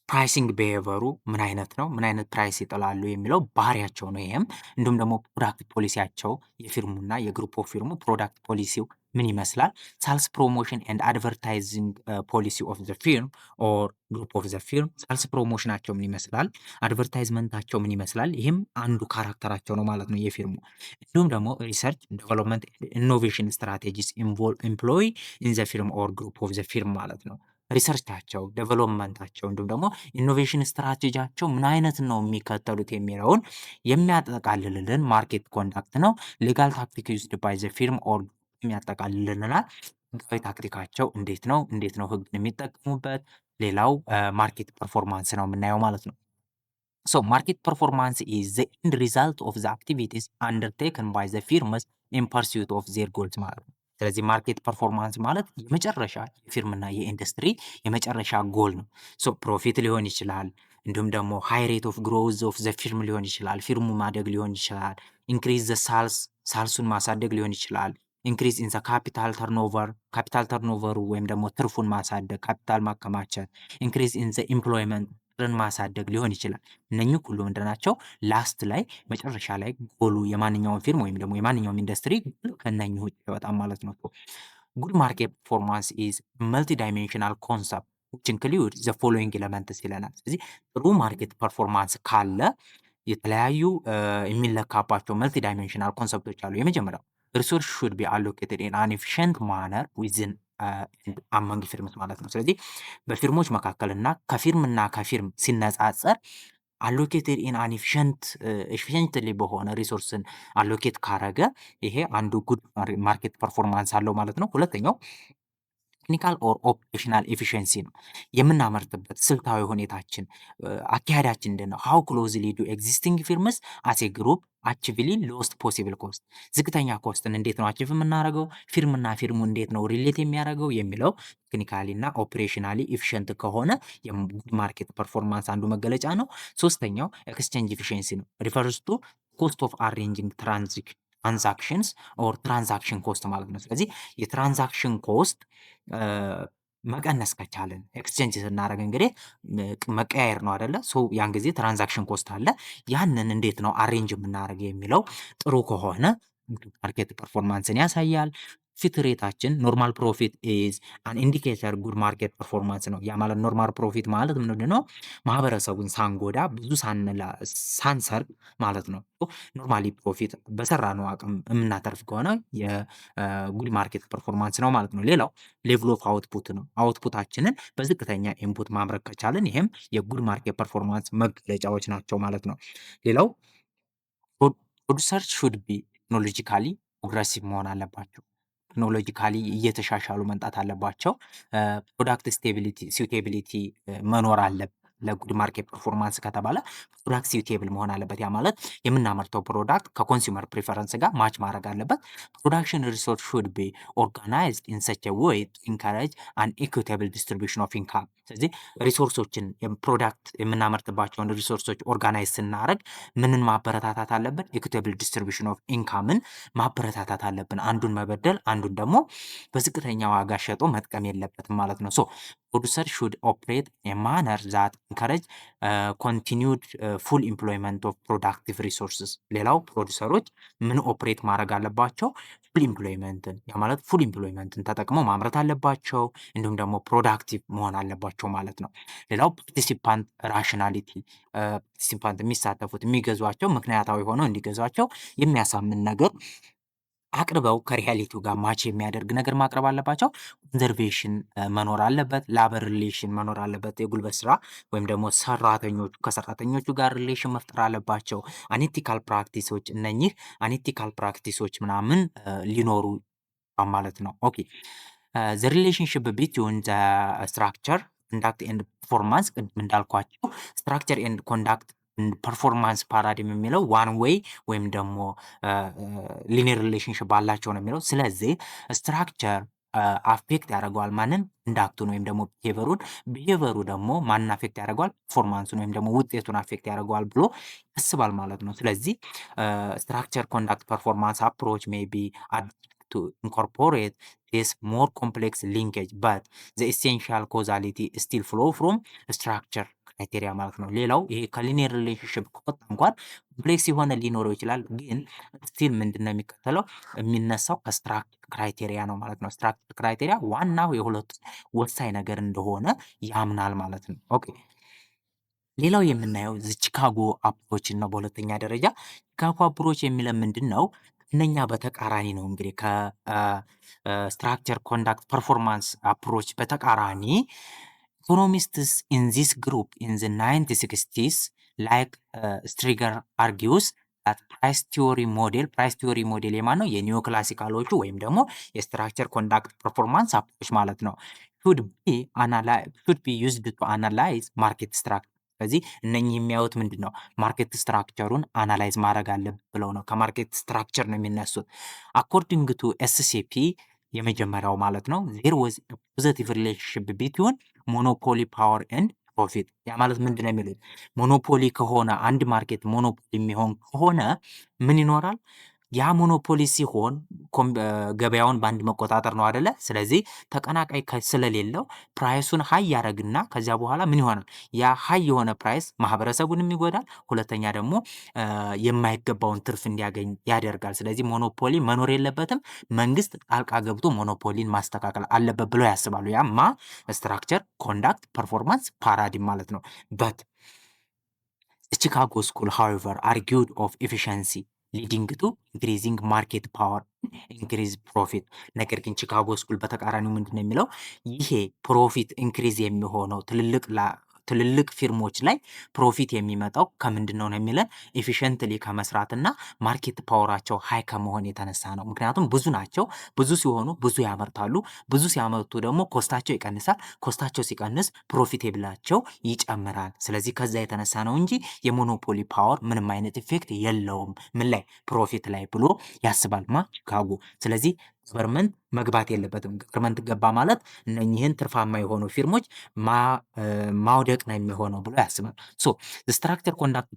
ፕራይሲንግ ቢሄቪየሩ ምን አይነት ነው? ምን አይነት ፕራይስ ይጥላሉ የሚለው ባህሪያቸው ነው። ይሄም እንዲሁም ደግሞ ፕሮዳክት ፖሊሲያቸው የፊርሙና የግሩፕ ኦፍ ፊርሙ ፕሮዳክት ፖሊሲው ምን ይመስላል? ሳልስ ፕሮሞሽን ኤንድ አድቨርታይዚንግ ፖሊሲ ኦፍ ዘ ፊርም ኦር ግሩፕ ኦፍ ዘ ፊርም ሳልስ ፕሮሞሽናቸው ምን ይመስላል? አድቨርታይዝመንታቸው ምን ይመስላል? ይህም አንዱ ካራክተራቸው ነው ማለት ነው የፊርሙ። እንዲሁም ደግሞ ሪሰርች ዴቨሎፕመንት ኢኖቬሽን ስትራቴጂስ ኢምፕሎይ ኢን ዘ ፊርም ኦር ግሩፕ ኦፍ ዘ ፊርም ማለት ነው። ሪሰርቻቸው ዴቨሎፕመንታቸው እንዲሁም ደግሞ ኢኖቬሽን ስትራቴጂያቸው ምን አይነት ነው የሚከተሉት የሚለውን የሚያጠቃልልልን ማርኬት ኮንዳክት ነው። ሌጋል ታክቲክ ዩዝድ ባይ ዘ ፊርም ኦር የሚያጠቃልልናል። ህጋዊ ታክቲካቸው እንዴት ነው ህግን የሚጠቀሙበት። ሌላው ማርኬት ፐርፎርማንስ ነው የምናየው ማለት ነው። ሶ ማርኬት ፐርፎርማንስ ኢዝ ዘ ኤንድ ሪዛልት ኦፍ ዘ አክቲቪቲስ አንደርቴክን ባይ ዘ ፊርምስ ኢን ፐርሱት ኦፍ ዜር ጎልስ ማለት ነው። ስለዚህ ማርኬት ፐርፎርማንስ ማለት የመጨረሻ የፊርምና የኢንዱስትሪ የመጨረሻ ጎል ነው። ሶ ፕሮፊት ሊሆን ይችላል፣ እንዲሁም ደግሞ ሃይ ሬት ኦፍ ግሮዝ ኦፍ ዘ ፊርም ሊሆን ይችላል፣ ፊርሙ ማደግ ሊሆን ይችላል፣ ኢንክሪዝ ዘ ሳልሱን ማሳደግ ሊሆን ይችላል፣ ኢንክሪዝ ኢን ዘ ካፒታል ተርኖቨሩ ወይም ደግሞ ትርፉን ማሳደግ ካፒታል ማከማቸት፣ ኢንክሪዝ ኢን ዘ ኢምፕሎይመንት ማሳደግ ሊሆን ይችላል። እነኚህ ሁሉ ምንድን ናቸው? ላስት ላይ መጨረሻ ላይ ጎሉ የማንኛውም ፊርም ወይም ደግሞ የማንኛውም ኢንዱስትሪ ከእነኚህ ውጭ አይወጣም ማለት ነው። ጉድ ማርኬት ፐርፎርማንስ ኢዝ መልቲ ዳይሜንሽናል ኮንሰፕት ዊች ኢንክሉድ ዘ ፎሎዊንግ ኤለመንትስ ይለናል። ስለዚህ ጥሩ ማርኬት ፐርፎርማንስ ካለ የተለያዩ የሚለካባቸው መልቲ ዳይሜንሽናል ኮንሰፕቶች አሉ። የመጀመሪያው ሪሶርስ ሹድ ቢ አሎኬትድ ኢን አን ኤፊሽንት ማነር ዊዝን አመንግ ፊርምስ ማለት ነው። ስለዚህ በፊርሞች መካከልና ከፊርም ሲነጻጸር አሎኬትድ ኢን አን ኤፊሽንትሊ በሆነ ሪሶርስን አሎኬት ካረገ ይሄ አንዱ ጉድ ማርኬት ፐርፎርማንስ አለው ማለት ነው። ሁለተኛው ቴክኒካል ኦር ኦፕሬሽናል ኤፊሽንሲ ነው። የምናመርትበት ስልታዊ ሁኔታችን አካሄዳችን እንደ ነው። ሃው ክሎዝሊ ዱ ኤግዚስቲንግ ፊርምስ አሴ ግሩፕ አቺቭሊ ሎስት ፖሲብል ኮስት፣ ዝቅተኛ ኮስትን እንዴት ነው አቺቭ የምናደርገው፣ ፊርሙ እንዴት ነው ሪሌት የሚያደርገው የሚለው ቴክኒካሊ እና ኦፕሬሽናሊ ኤፊሽንት ከሆነ የጉድ ማርኬት ፐርፎርማንስ አንዱ መገለጫ ነው። ሶስተኛው ኤክስቼንጅ ኤፊሽንሲ ነው። ሪፈርስ ቱ ኮስት ኦፍ አሬንጂንግ ትራንዛክሽንስ ኦር ትራንዛክሽን ኮስት ማለት ነው። ስለዚህ የትራንዛክሽን ኮስት መቀነስ ከቻለን ኤክስቼንጅ ስናደርግ እንግዲህ መቀያየር ነው አይደለ? ያን ጊዜ ትራንዛክሽን ኮስት አለ። ያንን እንዴት ነው አሬንጅ የምናደርግ የሚለው ጥሩ ከሆነ ማርኬት ፐርፎርማንስን ያሳያል። ፊት ሬታችን ኖርማል ፕሮፊት ኢዝ አን ኢንዲኬተር ጉድ ማርኬት ፐርፎርማንስ ነው። ያ ማለት ኖርማል ፕሮፊት ማለት ምንድን ነው? ማህበረሰቡን ሳንጎዳ ብዙ ሳንሰርቅ ማለት ነው። ኖርማሊ ፕሮፊት በሰራነው አቅም የምናተርፍ ከሆነ የጉድ ማርኬት ፐርፎርማንስ ነው ማለት ነው። ሌላው ሌቭል ኦፍ አውትፑት ነው። አውትፑታችንን በዝቅተኛ ኢንፑት ማምረት ከቻለን ይሄም የጉድ ማርኬት ፐርፎርማንስ መገለጫዎች ናቸው ማለት ነው። ሌላው ፕሮዲውሰርስ ሹድ ቢ ቴክኖሎጂካሊ ፕሮግረሲቭ መሆን አለባቸው። ቴክኖሎጂካሊ እየተሻሻሉ መምጣት አለባቸው። ፕሮዳክት ሲውቴቢሊቲ መኖር አለበት። ለጉድ ማርኬት ፐርፎርማንስ ከተባለ ፕሮዳክት ሲውቴብል መሆን አለበት። ያ ማለት የምናመርተው ፕሮዳክት ከኮንሱመር ፕሪፈረንስ ጋር ማች ማድረግ አለበት። ፕሮዳክሽን ሪሶርስ ሹድ ቢ ኦርጋናይዝድ ኢን ሰች ኤ ዌይ ቱ ኢንካሬጅ አን ኢኩዊታብል ዲስትሪቢዩሽን ኦፍ ኢንካም። ስለዚህ ሪሶርሶችን ፕሮዳክት የምናመርትባቸውን ሪሶርሶች ኦርጋናይዝ ስናደርግ ምንን ማበረታታት አለብን? ኢኩዊታብል ዲስትሪቢዩሽን ኦፍ ኢንካምን ማበረታታት አለብን። አንዱን መበደል አንዱን ደግሞ በዝቅተኛ ዋጋ ሸጦ መጥቀም የለበትም ማለት ነው። ፕሮዲውሰር ሹድ ኦፕሬት ኤ ማነር ዛት ኢንካሬጅ ኮንቲኒውድ ፉል ኢምፕሎይመንት ኦፍ ፕሮዳክቲቭ ሪሶርስስ። ሌላው ፕሮዲውሰሮች ምን ኦፕሬት ማድረግ አለባቸው? ፉል ኢምፕሎይመንትን፣ ያ ማለት ፉል ኢምፕሎይመንትን ተጠቅመው ማምረት አለባቸው። እንዲሁም ደግሞ ፕሮዳክቲቭ መሆን አለባቸው ማለት ነው። ሌላው ፓርቲሲፓንት ራሽናሊቲ፣ ፓርቲሲፓንት የሚሳተፉት የሚገዟቸው ምክንያታዊ ሆነው እንዲገዟቸው የሚያሳምን ነገር አቅርበው ከሪያሊቲው ጋር ማች የሚያደርግ ነገር ማቅረብ አለባቸው። ኮንዘርቬሽን መኖር አለበት። ላበር ሪሌሽን መኖር አለበት። የጉልበት ስራ ወይም ደግሞ ከሰራተኞቹ ጋር ሪሌሽን መፍጠር አለባቸው። አኔቲካል ፕራክቲሶች እነኚህ አኔቲካል ፕራክቲሶች ምናምን ሊኖሩ ማለት ነው። ኦኬ ዘ ሪሌሽንሽፕ ቢትዊን ዘ ስትራክቸር ኮንዳክት ኤንድ ፐርፎርማንስ ቅድም እንዳልኳቸው ስትራክቸር ኤንድ ኮንዳክት ፐርፎርማንስ ፓራዲም የሚለው ዋን ዌይ ወይም ደግሞ ሊኒየር ሪሌሽንሽፕ አላቸው ነው የሚለው። ስለዚህ ስትራክቸር አፌክት ያደርገዋል ማንን? ኮንዳክቱን ወይም ደግሞ ቢሄቨሩ ደግሞ ማንን አፌክት ያደርገዋል? ፐርፎርማንሱን ወይም ደግሞ ውጤቱን አፌክት ያደርገዋል ብሎ ያስባል ማለት ነው። ስለዚህ ስትራክቸር ኮንዳክት ፐርፎርማንስ አፕሮች ሜይ ቢ to incorporate this more complex linkage but the essential causality still flow from structure ክራይቴሪያ ማለት ነው። ሌላው ይሄ ከሊኒየር ሪሌሽንሽፕ ከወጣ እንኳን ኮምፕሌክስ የሆነ ሊኖረው ይችላል፣ ግን ስቲል ምንድን ነው የሚከተለው? የሚነሳው ከስትራክቸር ክራይቴሪያ ነው ማለት ነው። ስትራክቸር ክራይቴሪያ ዋናው የሁለቱ ወሳኝ ነገር እንደሆነ ያምናል ማለት ነው። ኦኬ ሌላው የምናየው ቺካጎ አፕሮችን ነው። በሁለተኛ ደረጃ ቺካጎ አፕሮች የሚለን ምንድን ነው? እነኛ በተቃራኒ ነው እንግዲህ ከስትራክቸር ኮንዳክት ፐርፎርማንስ አፕሮች በተቃራኒ ኢኮኖሚስትስ ኢን ዚስ ግሩፕ ኢን ዘ 1960s ላይክ ስትሪገር አርጊውስ ፕራይስ ቲዮሪ ሞዴል የማን ነው? የኒዮ ክላሲካሎቹ ወይም ደግሞ የስትራክቸር ኮንዳክት ፐርፎርማንስ አፕሮች ማለት ነው። should be used to analyze market structure። ስለዚህ እነኚህ የሚያዩት ምንድን ነው? ማርኬት ስትራክቸሩን አናላይዝ ማድረግ አለብን ብለው ነው። ከማርኬት ስትራክቸር ነው የሚነሱት። አኮርዲንግ ቱ ኤስሲፒ የመጀመሪያው ማለት ነው ዜር ወዝ ፖዘቲቭ ሪሌሽንሽፕ ቢትዊን ሞኖፖሊ ፓወር ኤንድ ፕሮፊት። ያ ማለት ምንድን ነው የሚሉት? ሞኖፖሊ ከሆነ አንድ ማርኬት ሞኖፖሊ የሚሆን ከሆነ ምን ይኖራል? ያ ሞኖፖሊ ሲሆን ገበያውን በአንድ መቆጣጠር ነው አይደለ? ስለዚህ ተቀናቃይ ስለሌለው ፕራይሱን ሀይ ያደረግና ከዚያ በኋላ ምን ይሆናል? ያ ሀይ የሆነ ፕራይስ ማህበረሰቡንም ይጎዳል፣ ሁለተኛ ደግሞ የማይገባውን ትርፍ እንዲያገኝ ያደርጋል። ስለዚህ ሞኖፖሊ መኖር የለበትም። መንግስት ጣልቃ ገብቶ ሞኖፖሊን ማስተካከል አለበት ብለው ያስባሉ። ያማ ስትራክቸር ኮንዳክት ፐርፎርማንስ ፓራዲም ማለት ነው። በት ቺካጎ ስኩል ሃዌቨር አርጊውድ ኦፍ ኤፊሽንሲ ሊዲንግ ቱ ኢንክሪዚንግ ማርኬት ፓወር ኢንክሪዝ ፕሮፊት። ነገር ግን ቺካጎ ስኩል በተቃራኒው ምንድን ነው የሚለው? ይሄ ፕሮፊት ኢንክሪዝ የሚሆነው ትልልቅ ፊርሞች ላይ ፕሮፊት የሚመጣው ከምንድን ነው የሚለን? ኤፊሽንትሊ ከመስራትና ማርኬት ፓወራቸው ሀይ ከመሆን የተነሳ ነው። ምክንያቱም ብዙ ናቸው። ብዙ ሲሆኑ ብዙ ያመርታሉ። ብዙ ሲያመርቱ ደግሞ ኮስታቸው ይቀንሳል። ኮስታቸው ሲቀንስ ፕሮፊቴብላቸው ይጨምራል። ስለዚህ ከዛ የተነሳ ነው እንጂ የሞኖፖሊ ፓወር ምንም አይነት ኢፌክት የለውም ምን ላይ? ፕሮፊት ላይ ብሎ ያስባል ቺካጎ። ስለዚህ ገቨርንመንት መግባት የለበትም። ገቨርንመንት ገባ ማለት እነኚህን ትርፋማ የሆኑ ፊርሞች ማውደቅ ነው የሚሆነው ብሎ ያስባል። ሶ ስትራክቸር ኮንዳክት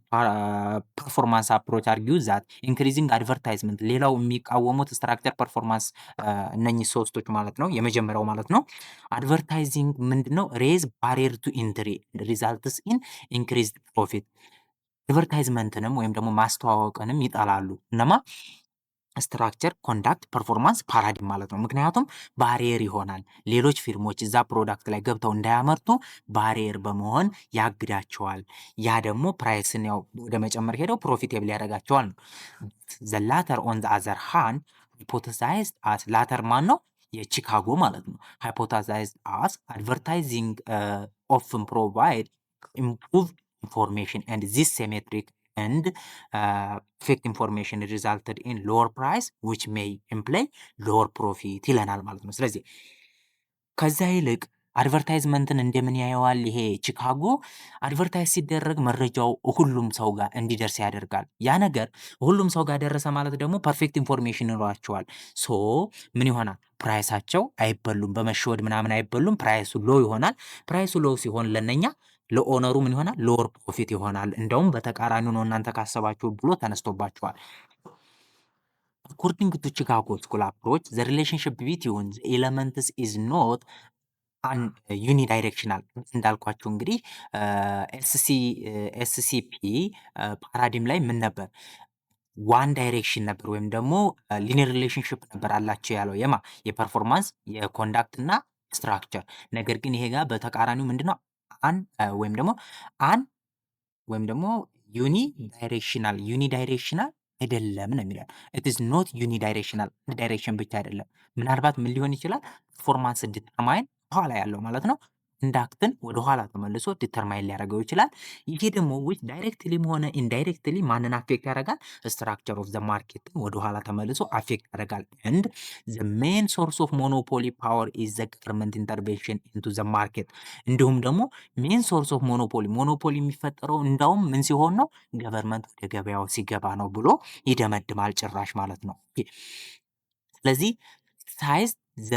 ፐርፎርማንስ አፕሮች አርጊው ዛት ኢንክሪዚንግ አድቨርታይዝመንት። ሌላው የሚቃወሙት ስትራክቸር ፐርፎርማንስ እነኚህ ሶስቶች ማለት ነው። የመጀመሪያው ማለት ነው አድቨርታይዚንግ ምንድነው? ሬዝ ባሪየር ቱ ኢንትሪ ሪዛልትስ ኢን ኢንክሪዝድ ፕሮፊት። አድቨርታይዝመንትንም ወይም ደግሞ ማስተዋወቅንም ይጠላሉ እነማ? ስትራክቸር ኮንዳክት ፐርፎርማንስ ፓራዲም ማለት ነው። ምክንያቱም ባሪየር ይሆናል። ሌሎች ፊርሞች እዛ ፕሮዳክት ላይ ገብተው እንዳያመርቱ ባሪየር በመሆን ያግዳቸዋል። ያ ደግሞ ፕራይስን ያው ወደ መጨመር ሄደው ፕሮፊቴብል ያደርጋቸዋል ነው። ዘ ላተር ኦን ዘ አዘር ሃንድ ሃይፖቴሳይዝድ አስ ላተር ማን ነው? የቺካጎ ማለት ነው። ሃይፖቴሳይዝድ አስ አድቨርታይዚንግ ኦፍን ፕሮቫይድ ኢምፕሩቭድ ኢንፎርሜሽን ኤንድ ዚስ ሲሜትሪክ and fake information resulted in lower price which may imply lower profit ይለናል ማለት ነው። ስለዚህ ከዛ ይልቅ አድቨርታይዝመንትን እንደምን ያየዋል ይሄ ቺካጎ? አድቨርታይዝ ሲደረግ መረጃው ሁሉም ሰው ጋር እንዲደርስ ያደርጋል። ያ ነገር ሁሉም ሰው ጋር ደረሰ ማለት ደግሞ ፐርፌክት ኢንፎርሜሽን ይኖራቸዋል። ሶ ምን ይሆናል? ፕራይሳቸው አይበሉም፣ በመሸወድ ምናምን አይበሉም። ፕራይሱ ሎ ይሆናል። ፕራይሱ ሎ ሲሆን ለነኛ ለኦነሩ ምን ይሆናል? ሎወር ፕሮፊት ይሆናል። እንደውም በተቃራኒው ነው እናንተ ካሰባችሁ ብሎ ተነስቶባቸዋል። አኮርዲንግ ቱ ቺካጎ ስኩል አፕሮች ዘ ሪሌሽንሽፕ ቢትዊን ዘ ኤለመንትስ ኢዝ ኖት ዩኒ ዳይሬክሽናል። እንዳልኳችሁ እንግዲህ ኤስሲፒ ፓራዲም ላይ ምን ነበር? ዋን ዳይሬክሽን ነበር ወይም ደግሞ ሊኒየር ሪሌሽንሽፕ ነበር አላቸው ያለው የማ የፐርፎርማንስ የኮንዳክት እና ስትራክቸር። ነገር ግን ይሄ ጋር በተቃራኒው ምንድነው? ወይም ደግሞ ዩኒ ዳይሬክሽናል አይደለም ነው የሚለን። ኢት ኢዝ ኖት ዩኒዳይሬክሽናል አንድ ዳይሬክሽን ብቻ አይደለም። ምናልባት ምን ሊሆን ይችላል? ፐርፎርማንስ ዲተርማይን ኋላ ያለው ማለት ነው ኢንዳክትን ወደ ኋላ ተመልሶ ዲተርማይን ሊያደርገው ይችላል። ይሄ ደግሞ ዊች ዳይሬክትሊም ሆነ ኢንዳይሬክትሊ ማንን አፌክት ያደርጋል? ስትራክቸር ኦፍ ዘ ማርኬትን ወደ ኋላ ተመልሶ አፌክት ያደርጋል። ኤንድ ዘ ሜን ሶርስ ኦፍ ሞኖፖሊ ፓወር ኢዝ ዘ ገቨርንመንት ኢንተርቬንሽን ኢንቱ ዘ ማርኬት። እንዲሁም ደግሞ ሜን ሶርስ ኦፍ ሞኖፖሊ የሚፈጠረው እንዳውም ምን ሲሆን ነው? ገቨርንመንት ወደ ገበያው ሲገባ ነው ብሎ ይደመድማል ጭራሽ ማለት ነው። ስለዚህ ሳይዝ ዘ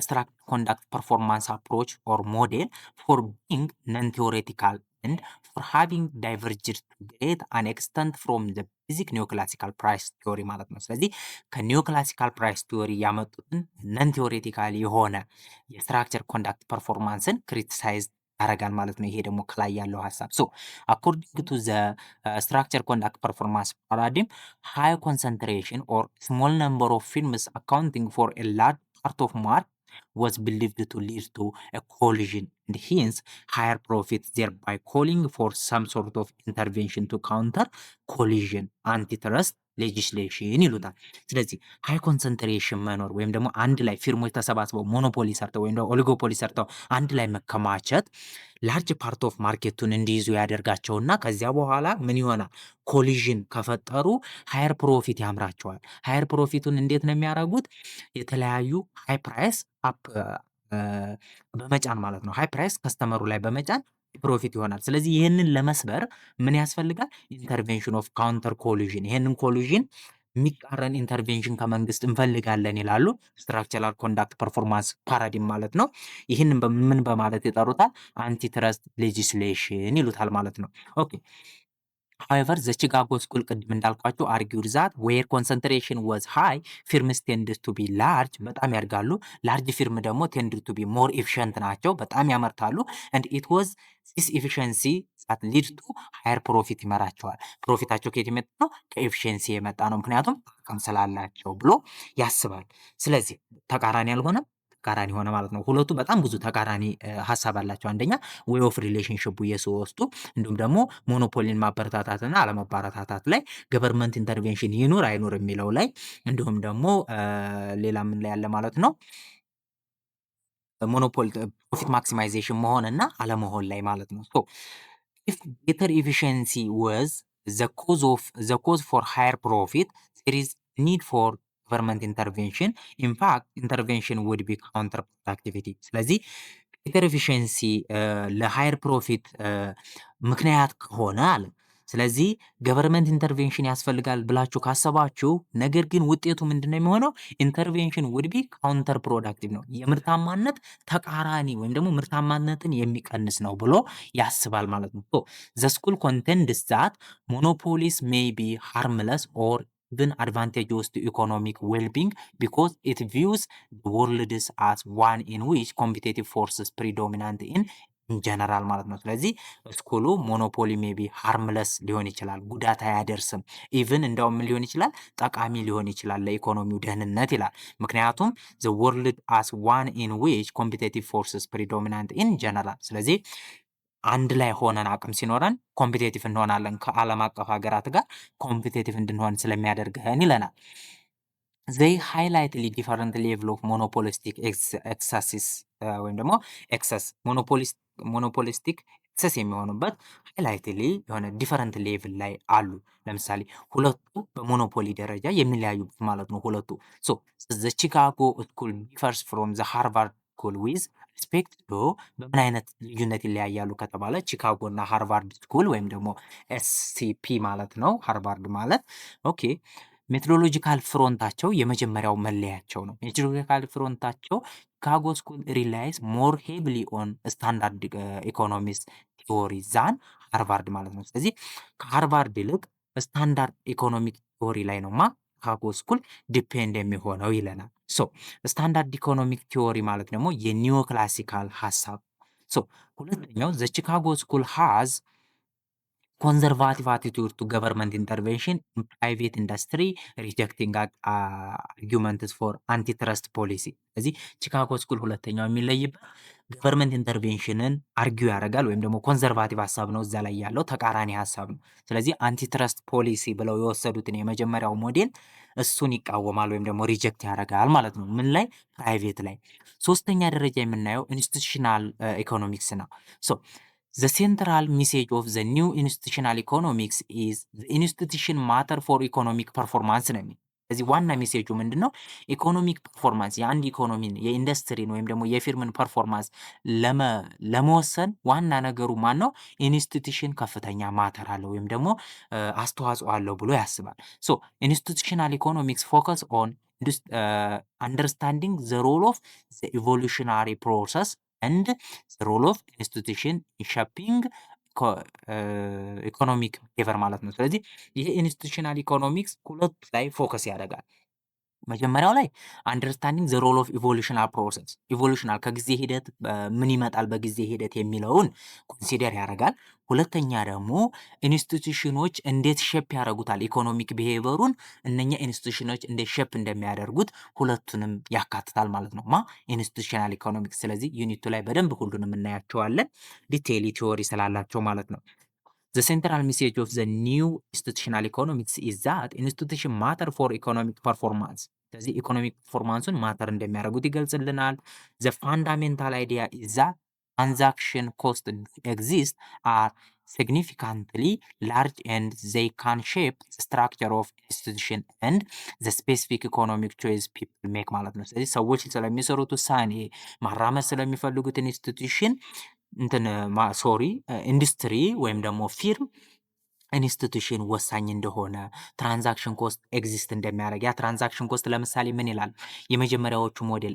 ስትራክቸር ኮንዳክት ፐርፎርማንስ አፕሮች ኦር ሞዴል ፎር ቢንግ ነን ቴዎሬቲካል ኤንድ ፎር ሃቪንግ ዳይቨርጅድ ቱ ግሬት አን ኤክስተንት ፍሮም ዘ ቤዚክ ኒዮክላሲካል ፕራይስ ቲዮሪ ማለት ነው። ስለዚህ ከኒዮክላሲካል ፕራይስ ቲዮሪ ያመጡትን ነን ቴዎሬቲካል የሆነ የስትራክቸር ኮንዳክት ፐርፎርማንስን ክሪቲሳይዝ ያደርጋል ማለት ነው። ይሄ ደግሞ ከላይ ያለው ሀሳብ ሶ አኮርዲንግ ቱ ዘ structure conduct performance paradigm, high concentration or small number of firms accounting for a large part of market was believed to lead to a collision and hence higher profits, thereby calling for some sort of intervention to counter collision antitrust ሌጂስሌሽን ይሉታል። ስለዚህ ሃይ ኮንሰንትሬሽን መኖር ወይም ደግሞ አንድ ላይ ፊርሞች ተሰባስበው ሞኖፖሊ ሰርተው ወይም ደግሞ ኦሊጎፖሊ ሰርተው አንድ ላይ መከማቸት ላርጅ ፓርት ኦፍ ማርኬቱን እንዲይዙ ያደርጋቸውና ከዚያ በኋላ ምን ይሆናል? ኮሊዥን ከፈጠሩ ሃየር ፕሮፊት ያምራቸዋል። ሃየር ፕሮፊቱን እንዴት ነው የሚያደርጉት? የተለያዩ ሃይ ፕራይስ አፕ በመጫን ማለት ነው። ሃይ ፕራይስ ከስተመሩ ላይ በመጫን ፕሮፊት ይሆናል። ስለዚህ ይህንን ለመስበር ምን ያስፈልጋል? ኢንተርቬንሽን ኦፍ ካውንተር ኮሊዥን። ይህንን ኮሊዥን የሚቃረን ኢንተርቬንሽን ከመንግስት እንፈልጋለን ይላሉ። ስትራክቸራል ኮንዳክት ፐርፎርማንስ ፓራዲም ማለት ነው። ይህንን ምን በማለት ይጠሩታል? አንቲትረስት ሌጂስሌሽን ይሉታል ማለት ነው። ኦኬ However, the Chicago School ቅድም እንዳልኳችሁ argued that where concentration was high, firms tended to be large በጣም ያድጋሉ። ላርጅ ፊርም ደግሞ tended to be more efficient ናቸው፣ በጣም ያመርታሉ። and it was this efficiency that lead to higher profit ይመራቸዋል። ፕሮፊታቸው ከየት የመጣ ነው? ከኤፊሽንሲ የመጣ ነው። ምክንያቱም አቅም ስላላቸው ብሎ ያስባል። ስለዚህ ተቃራኒ ያልሆነ ተቃራኒ ሆነ ማለት ነው። ሁለቱ በጣም ብዙ ተቃራኒ ሀሳብ አላቸው። አንደኛ ዌይ ኦፍ ሪሌሽንሽፑ የሶስቱ እንዲሁም ደግሞ ሞኖፖሊን ማበረታታትና አለመበረታታት ላይ ገቨርንመንት ኢንተርቬንሽን ይኑር አይኑር የሚለው ላይ እንዲሁም ደግሞ ሌላ ምን ላይ ያለ ማለት ነው ሞኖፖሊ ፕሮፊት ማክሲማይዜሽን መሆንና አለመሆን ላይ ማለት ነው። ሶ ኢፍ ቤተር ኤፊሽንሲ ወዝ the cause for higher profit, there is need for government intervention. In fact, intervention would be counterproductivity. ስለዚህ ቤተር ኤፊሽንሲ ለሃየር ፕሮፊት ምክንያት ከሆነ አለ ስለዚህ ገቨርንመንት ኢንተርቬንሽን ያስፈልጋል ብላችሁ ካሰባችሁ፣ ነገር ግን ውጤቱ ምንድነው የሚሆነው? ኢንተርቬንሽን ውድ ቢ ካውንተር ፕሮዳክቲቭ ነው፣ የምርታማነት ተቃራኒ ወይም ደግሞ ምርታማነትን የሚቀንስ ነው ብሎ ያስባል ማለት ነው። ዘ ስኩል ኮንቴንድስ ዛት ሞኖፖሊስ ሜይ ቢ ሃርምለስ ኦር even advantageous to economic well-being because it views the world as one in which competitive forces predominant in ጀነራል ማለት ነው። ስለዚህ ስኩሉ ሞኖፖሊ ሜቢ ሃርምለስ ሊሆን ይችላል፣ ጉዳት አያደርስም። ኢቭን እንደውም ሊሆን ይችላል ጠቃሚ ሊሆን ይችላል ለኢኮኖሚው ደህንነት ይላል። ምክንያቱም the world as one in which competitive forces predominant in general ስለዚህ አንድ ላይ ሆነን አቅም ሲኖረን ኮምፒቴቲቭ እንሆናለን ከዓለም አቀፍ ሀገራት ጋር ኮምፒቴቲቭ እንድንሆን ስለሚያደርገን ይለናል። they highlightly different level of monopolistic excesses ወይም ደግሞ ኤክሰስ ሞኖፖሊስቲክ ኤክሰስ የሚሆኑበት ሃይላይትሊ የሆነ ዲፈረንት ሌቭል ላይ አሉ። ለምሳሌ ሁለቱ በሞኖፖሊ ደረጃ የሚለያዩበት ማለት ነው። ሁለቱ ሶ ዘ ቺካጎ ስኩል ዲፈርስ ፍሮም ዘ ሃርቫርድ ስኩል ዊዝ ሪስፔክት ዶ በምን አይነት ልዩነት ይለያያሉ ከተባለ ቺካጎ እና ሃርቫርድ ስኩል ወይም ደግሞ ኤስሲፒ ማለት ነው። ሃርቫርድ ማለት ኦኬ ሜትሮሎጂካል ፍሮንታቸው የመጀመሪያው መለያቸው ነው። ሜትሮሎጂካል ፍሮንታቸው ቺካጎ ስኩል ሪላይዝ ሞር ሄቪሊ ኦን ስታንዳርድ ኢኮኖሚክስ ቲዎሪ ዛን ሃርቫርድ ማለት ነው። ስለዚህ ከሃርቫርድ ይልቅ ስታንዳርድ ኢኮኖሚክ ቲዎሪ ላይ ነው ቺካጎ ስኩል ዲፔንድ የሚሆነው ይለናል። ሶ ስታንዳርድ ኢኮኖሚክ ቲዎሪ ማለት ደግሞ የኒዮ ክላሲካል ሀሳብ። ሶ ሁለተኛው ዘ ቺካጎ ስኩል ሃዝ conservative attitude to government intervention in private industry, rejecting arguments for antitrust policy። ስለዚህ ቺካጎ ስኩል ሁለተኛው የሚለይበት ገቨርንመንት ኢንተርቬንሽንን አርጊው ያደርጋል ወይም ደግሞ ኮንዘርቫቲቭ ሀሳብ ነው እዛ ላይ ያለው ተቃራኒ ሀሳብ ነው። ስለዚህ አንቲትረስት ፖሊሲ ብለው የወሰዱትን የመጀመሪያው ሞዴል እሱን ይቃወማል ወይም ደግሞ ሪጀክት ያደርጋል ማለት ነው። ምን ላይ? ፕራይቬት ላይ። ሶስተኛ ደረጃ የምናየው ኢንስቲቱሽናል ኢኮኖሚክስ ነው። ሶ ዘ ሴንትራል ሜሴጅ ኦፍ ዘ ኒው ኢንስቲቱሽናል ኢኮኖሚክስ ኢዝ ኢንስቲቱሽን ማተር ፎር ኢኮኖሚክ ፐርፎርማንስ ነው የሚል። እዚህ ዋና ሜሴጁ ምንድን ነው? ኢኮኖሚክ ፐርፎርማንስ የአንድ ኢኮኖሚን የኢንዱስትሪን ወይም ደግሞ የፊርምን ፐርፎርማንስ ለመወሰን ዋና ነገሩ ማን ነው? ኢንስቲቱሽን ከፍተኛ ማተር አለው ወይም ደግሞ አስተዋጽኦ አለው ብሎ ያስባል። ሶ ኢንስቲቱሽናል ኢኮኖሚክስ ፎከስ ኦን አንደርስታንዲንግ ዘ ሮል ኦፍ ዘ ኢቮሉሽናሪ ፕሮሰስ ኤንድ ዘ ሮል ኦፍ ኢንስቲቱሽን ሼፒንግ ኢኮኖሚክ ቢሄቨር ማለት ነው። ስለዚህ ይሄ ኢንስቲቱሽናል ኢኮኖሚክስ ሁለት ላይ ፎከስ ያደርጋል። መጀመሪያው ላይ አንደርስታንዲንግ ዘ ሮል ኦፍ ኢቮሉሽናል ፕሮሰስ ኢቮሉሽናል ከጊዜ ሂደት ምን ይመጣል በጊዜ ሂደት የሚለውን ኮንሲደር ያደርጋል። ሁለተኛ ደግሞ ኢንስቲቱሽኖች እንዴት ሼፕ ያደርጉታል ኢኮኖሚክ ቢሄቨሩን እነኛ ኢንስቲቱሽኖች እንዴት ሼፕ እንደሚያደርጉት ሁለቱንም ያካትታል ማለት ነው። ኢንስቲቱሽናል ኢኮኖሚክስ። ስለዚህ ዩኒቱ ላይ በደንብ ሁሉንም እናያቸዋለን ዲቴይሊ ቲዎሪ ስላላቸው ማለት ነው። The central message of the new institutional economics is that institution matter for economic performance. ስለዚህ ኢኮኖሚክ ፐርፎርማንሱን ማተር እንደሚያደርጉት ይገልጽልናል። The fundamental idea is that transaction costs exist are significantly large and they can shape the structure of institution and the specific economic choice people make ማለት ነው። ስለዚህ ሰዎች ስለሚሰሩት ውሳኔ ማራመድ ስለሚፈልጉት ኢንስቲትዩሽን ኢንዱስትሪ ወይም ደግሞ ፊርም ኢንስቲቱሽን ወሳኝ እንደሆነ ትራንዛክሽን ኮስት ኤግዚስት እንደሚያደርግ ያ ትራንዛክሽን ኮስት ለምሳሌ ምን ይላል? የመጀመሪያዎቹ ሞዴል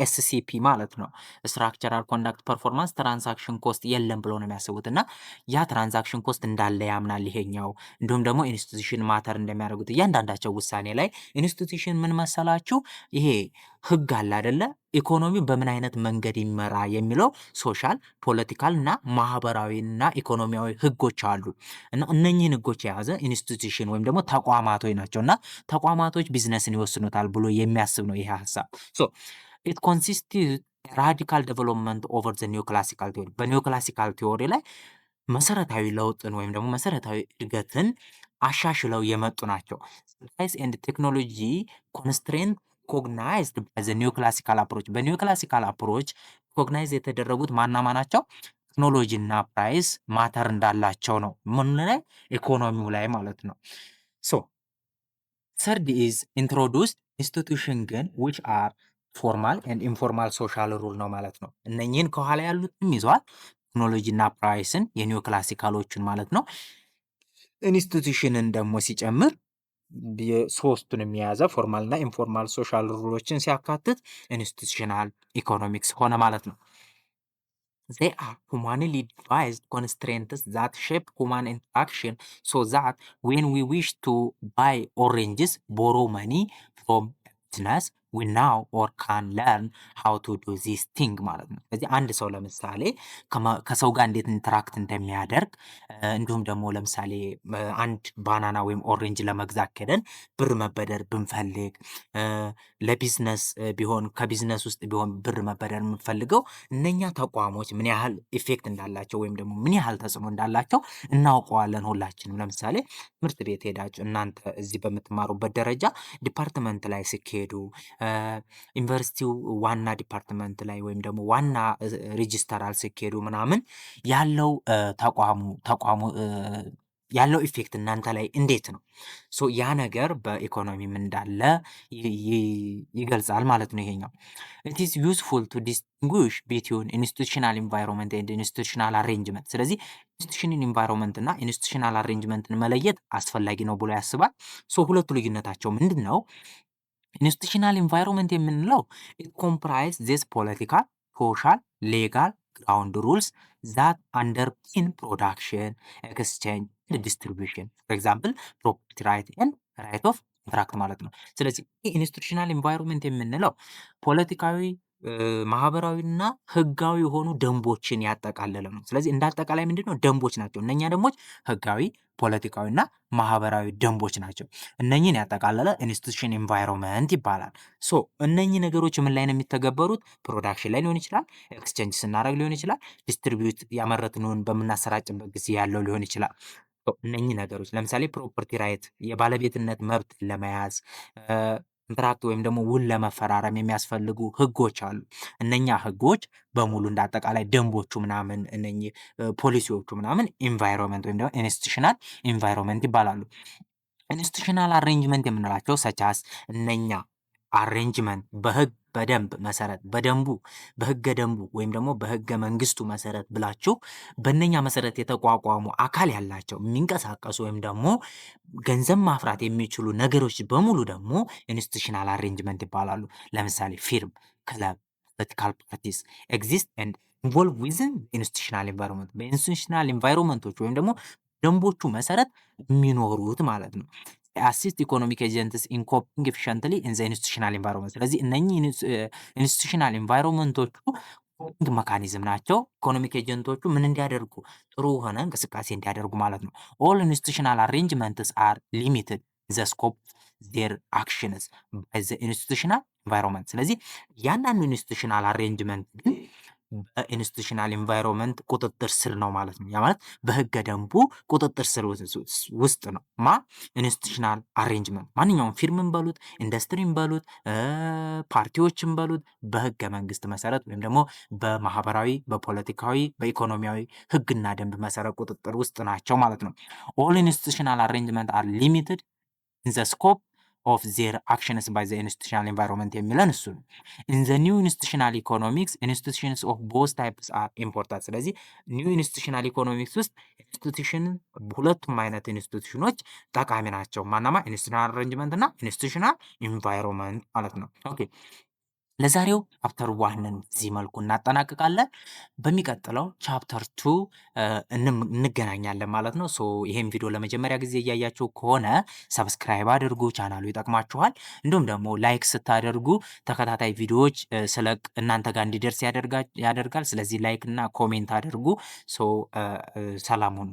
ኤስሲፒ ማለት ነው ስትራክቸራል ኮንዳክት ፐርፎርማንስ ትራንዛክሽን ኮስት የለም ብሎ ነው የሚያስቡት እና ያ ትራንዛክሽን ኮስት እንዳለ ያምናል ይሄኛው። እንዲሁም ደግሞ ኢንስቲቱሽን ማተር እንደሚያደርጉት እያንዳንዳቸው ውሳኔ ላይ ኢንስቲቱሽን ምን መሰላችሁ? ይሄ ህግ አለ አይደለ? ኢኮኖሚ በምን አይነት መንገድ ይመራ የሚለው ሶሻል፣ ፖለቲካል እና ማህበራዊ እና ኢኮኖሚያዊ ህጎች አሉ እና እነኚህን ህጎች የያዘ ኢንስቲቱሽን ወይም ደግሞ ተቋማቶች ናቸው እና ተቋማቶች ቢዝነስን ይወስኑታል ብሎ የሚያስብ ነው ይሄ ሀሳብ። ሶ ኢት ኮንሲስቲስ ራዲካል ዴቨሎፕመንት ኦቨር ዘ ኒዮ ክላሲካል ቲዮሪ። በኒዮ ክላሲካል ቲዮሪ ላይ መሰረታዊ ለውጥን ወይም ደግሞ መሰረታዊ እድገትን አሻሽለው የመጡ ናቸው። ሳይንስ ኤንድ ቴክኖሎጂ ኮንስትሬንት ኮግናይዝድ ባይ ዘ ኒዮ ክላሲካል አፕሮች። በኒዮ ክላሲካል አፕሮች ኮግናይዝ የተደረጉት ማናማ ናቸው? ቴክኖሎጂ እና ፕራይስ ማተር እንዳላቸው ነው። ምን ላይ? ኢኮኖሚው ላይ ማለት ነው። ሶ ሰርድ ኢዝ ኢንትሮዱስድ ኢንስቲቱሽን ግን ዊች አር ፎርማል ኤንድ ኢንፎርማል ሶሻል ሩል ነው ማለት ነው። እነኚህን ከኋላ ያሉትም ይዘዋል። ቴክኖሎጂ እና ፕራይስን የኒዮ ክላሲካሎችን ማለት ነው። ኢንስቲቱሽንን ደግሞ ሲጨምር ሶስቱንም የያዘ ፎርማል እና ኢንፎርማል ሶሻል ሩሎችን ሲያካትት ኢንስቲቱሽናል ኢኮኖሚክስ ሆነ ማለት ነው። They are humanly devised constraints that shape human interaction so that when we wish to buy oranges, borrow money from a business, we now or can learn how to do this thing ማለት ነው። ስለዚህ አንድ ሰው ለምሳሌ ከሰው ጋር እንዴት ኢንተራክት እንደሚያደርግ እንዲሁም ደግሞ ለምሳሌ አንድ ባናና ወይም ኦሬንጅ ለመግዛት ከደን ብር መበደር ብንፈልግ ለቢዝነስ ቢሆን ከቢዝነስ ውስጥ ቢሆን ብር መበደር የምንፈልገው እነኛ ተቋሞች ምን ያህል ኢፌክት እንዳላቸው ወይም ደግሞ ምን ያህል ተጽዕኖ እንዳላቸው እናውቀዋለን ሁላችንም። ለምሳሌ ትምህርት ቤት ሄዳችሁ እናንተ እዚህ በምትማሩበት ደረጃ ዲፓርትመንት ላይ ሲሄዱ ዩኒቨርሲቲው ዋና ዲፓርትመንት ላይ ወይም ደግሞ ዋና ሬጂስተራል ሲሄዱ ምናምን ያለው ተቋሙ ያለው ኢፌክት እናንተ ላይ እንዴት ነው? ሶ ያ ነገር በኢኮኖሚም እንዳለ ይገልጻል ማለት ነው ይሄኛው። ኢት ኢዝ ዩዝፉል ቱ ዲስቲንጉሽ ቢትዊን ኢንስቲቱሽናል ኢንቫይሮንመንት ኤንድ ኢንስቲቱሽናል አሬንጅመንት። ስለዚህ ኢንስቲቱሽናል ኢንቫይሮንመንት እና ኢንስቲቱሽናል አሬንጅመንትን መለየት አስፈላጊ ነው ብሎ ያስባል። ሶ ሁለቱ ልዩነታቸው ምንድን ነው? ኢንስቲቱሽናል ኢንቫይሮንመንት የምንለው ኢት ኮምፕራይዝ ዚስ ፖለቲካል፣ ሶሻል፣ ሌጋል ግራውንድ ሩልስ ዛት አንደርፒን ፕሮዳክሽን፣ ኤክስቼንጅ ዲስትሪቢዩሽን ፎር ኤግዛምፕል ፕሮፐርቲ ራይት ኤንድ ራይት ኦፍ ኮንትራክት ማለት ነው። ስለዚህ ኢንስቲቱሽናል ኢንቫይሮንመንት የምንለው ፖለቲካዊ ማህበራዊና ህጋዊ የሆኑ ደንቦችን ያጠቃለለ ነው። ስለዚህ እንደ አጠቃላይ ምንድነው ደንቦች ናቸው። እነኛ ደንቦች ህጋዊ፣ ፖለቲካዊና ማህበራዊ ደንቦች ናቸው። እነኚህን ያጠቃለለ ኢንስቲቱሽን ኤንቫይሮንመንት ይባላል። ሶ እነኚህ ነገሮች ምን ላይ ነው የሚተገበሩት? ፕሮዳክሽን ላይ ሊሆን ይችላል፣ ኤክስቼንጅ ስናደርግ ሊሆን ይችላል፣ ዲስትሪቢዩት ያመረትነውን በምናሰራጭበት ጊዜ ያለው ሊሆን ይችላል። እነኚህ ነገሮች ለምሳሌ ፕሮፐርቲ ራይት የባለቤትነት መብት ለመያዝ ኮንትራክት ወይም ደግሞ ውል ለመፈራረም የሚያስፈልጉ ህጎች አሉ። እነኛ ህጎች በሙሉ እንደ አጠቃላይ ደንቦቹ ምናምን እነኚህ ፖሊሲዎቹ ምናምን ኢንቫይሮንመንት ወይም ደግሞ ኢንስቲቱሽናል ኢንቫይሮንመንት ይባላሉ። ኢንስቲቱሽናል አሬንጅመንት የምንላቸው ሰቻስ እነኛ አሬንጅመንት በህግ በደንብ መሰረት በደንቡ በህገ ደንቡ ወይም ደግሞ በህገ መንግስቱ መሰረት ብላችሁ በእነኛ መሰረት የተቋቋሙ አካል ያላቸው የሚንቀሳቀሱ ወይም ደግሞ ገንዘብ ማፍራት የሚችሉ ነገሮች በሙሉ ደግሞ ኢንስቲቱሽናል አሬንጅመንት ይባላሉ። ለምሳሌ ፊርም፣ ክለብ፣ ፖለቲካል ፓርቲስ ኤግዚስት ኤንድ ኢንቮልቭ ዊዝን ኢንስቲቱሽናል ኢንቫይሮንመንት በኢንስቲቱሽናል ኢንቫይሮንመንቶች ወይም ደግሞ ደንቦቹ መሰረት የሚኖሩት ማለት ነው። አሲስት ኢኮኖሚክ ኤጀንትስ ኢን ኮፒንግ ኤፊሽንትሊ ኢን ዘ ኢንስቲቱሽናል ኢንቫይሮንመንት። ስለዚህ እነኚህ ኢንስቲቱሽናል ኢንቫይሮንመንቶቹ ኮፒንግ መካኒዝም ናቸው። ኢኮኖሚክ ኤጀንቶቹ ምን እንዲያደርጉ ጥሩ የሆነ እንቅስቃሴ እንዲያደርጉ ማለት ነው። ኦል ኢንስቲቱሽናል አሬንጅመንትስ አር ሊሚትድ ዘ ስኮፕ ዜር አክሽንስ ባይ ዘ ኢንስቲቱሽናል ኢንቫይሮንመንት። ስለዚህ እያንዳንዱ ኢንስቲቱሽናል አሬንጅመንት ግን በኢንስቲቱሽናል ኢንቫይሮንመንት ቁጥጥር ስር ነው ማለት ነው። ያ ማለት በህገ ደንቡ ቁጥጥር ስር ውስጥ ነው ኢንስቲቱሽናል አሬንጅመንት ማንኛውም ፊርምን በሉት ኢንዱስትሪን በሉት ፓርቲዎችን በሉት በህገ መንግስት መሰረት ወይም ደግሞ በማህበራዊ፣ በፖለቲካዊ፣ በኢኮኖሚያዊ ህግና ደንብ መሰረት ቁጥጥር ውስጥ ናቸው ማለት ነው። ኦል ኢንስቲቱሽናል አሬንጅመንት አር ሊሚትድ ኢን ዘ ስኮፕ ኦፍ ዜር አክሽንስ ባይ ዘ ኢንስቲቱሽናል ኢንቫይሮንመንት የሚለን እሱ ነው። ኢን ዘ ኒው ኢንስቲቱሽናል ኢኮኖሚክስ ኢንስቲቱሽንስ ኦፍ ቦዝ ታይፕስ አር ኢምፖርታንት። ስለዚህ ኒው ኢንስቲቱሽናል ኢኮኖሚክስ ውስጥ ኢንስቲቱሽን ሁለቱም አይነት ኢንስቲቱሽኖች ጠቃሚ ናቸው። ማናማ ኢንስቲቱሽናል አሬንጅመንት እና ኢንስቲቱሽናል ኢንቫይሮንመንት ማለት ነው። ኦኬ ለዛሬው ቻፕተር ዋንን በዚህ መልኩ እናጠናቅቃለን። በሚቀጥለው ቻፕተር ቱ እንገናኛለን ማለት ነው። ሶ ይሄን ቪዲዮ ለመጀመሪያ ጊዜ እያያችሁ ከሆነ ሰብስክራይብ አድርጉ፣ ቻናሉ ይጠቅማችኋል። እንዲሁም ደግሞ ላይክ ስታደርጉ ተከታታይ ቪዲዮዎች ስለቅ እናንተ ጋር እንዲደርስ ያደርጋል። ስለዚህ ላይክ እና ኮሜንት አድርጉ። ሶ ሰላም ሁኑ።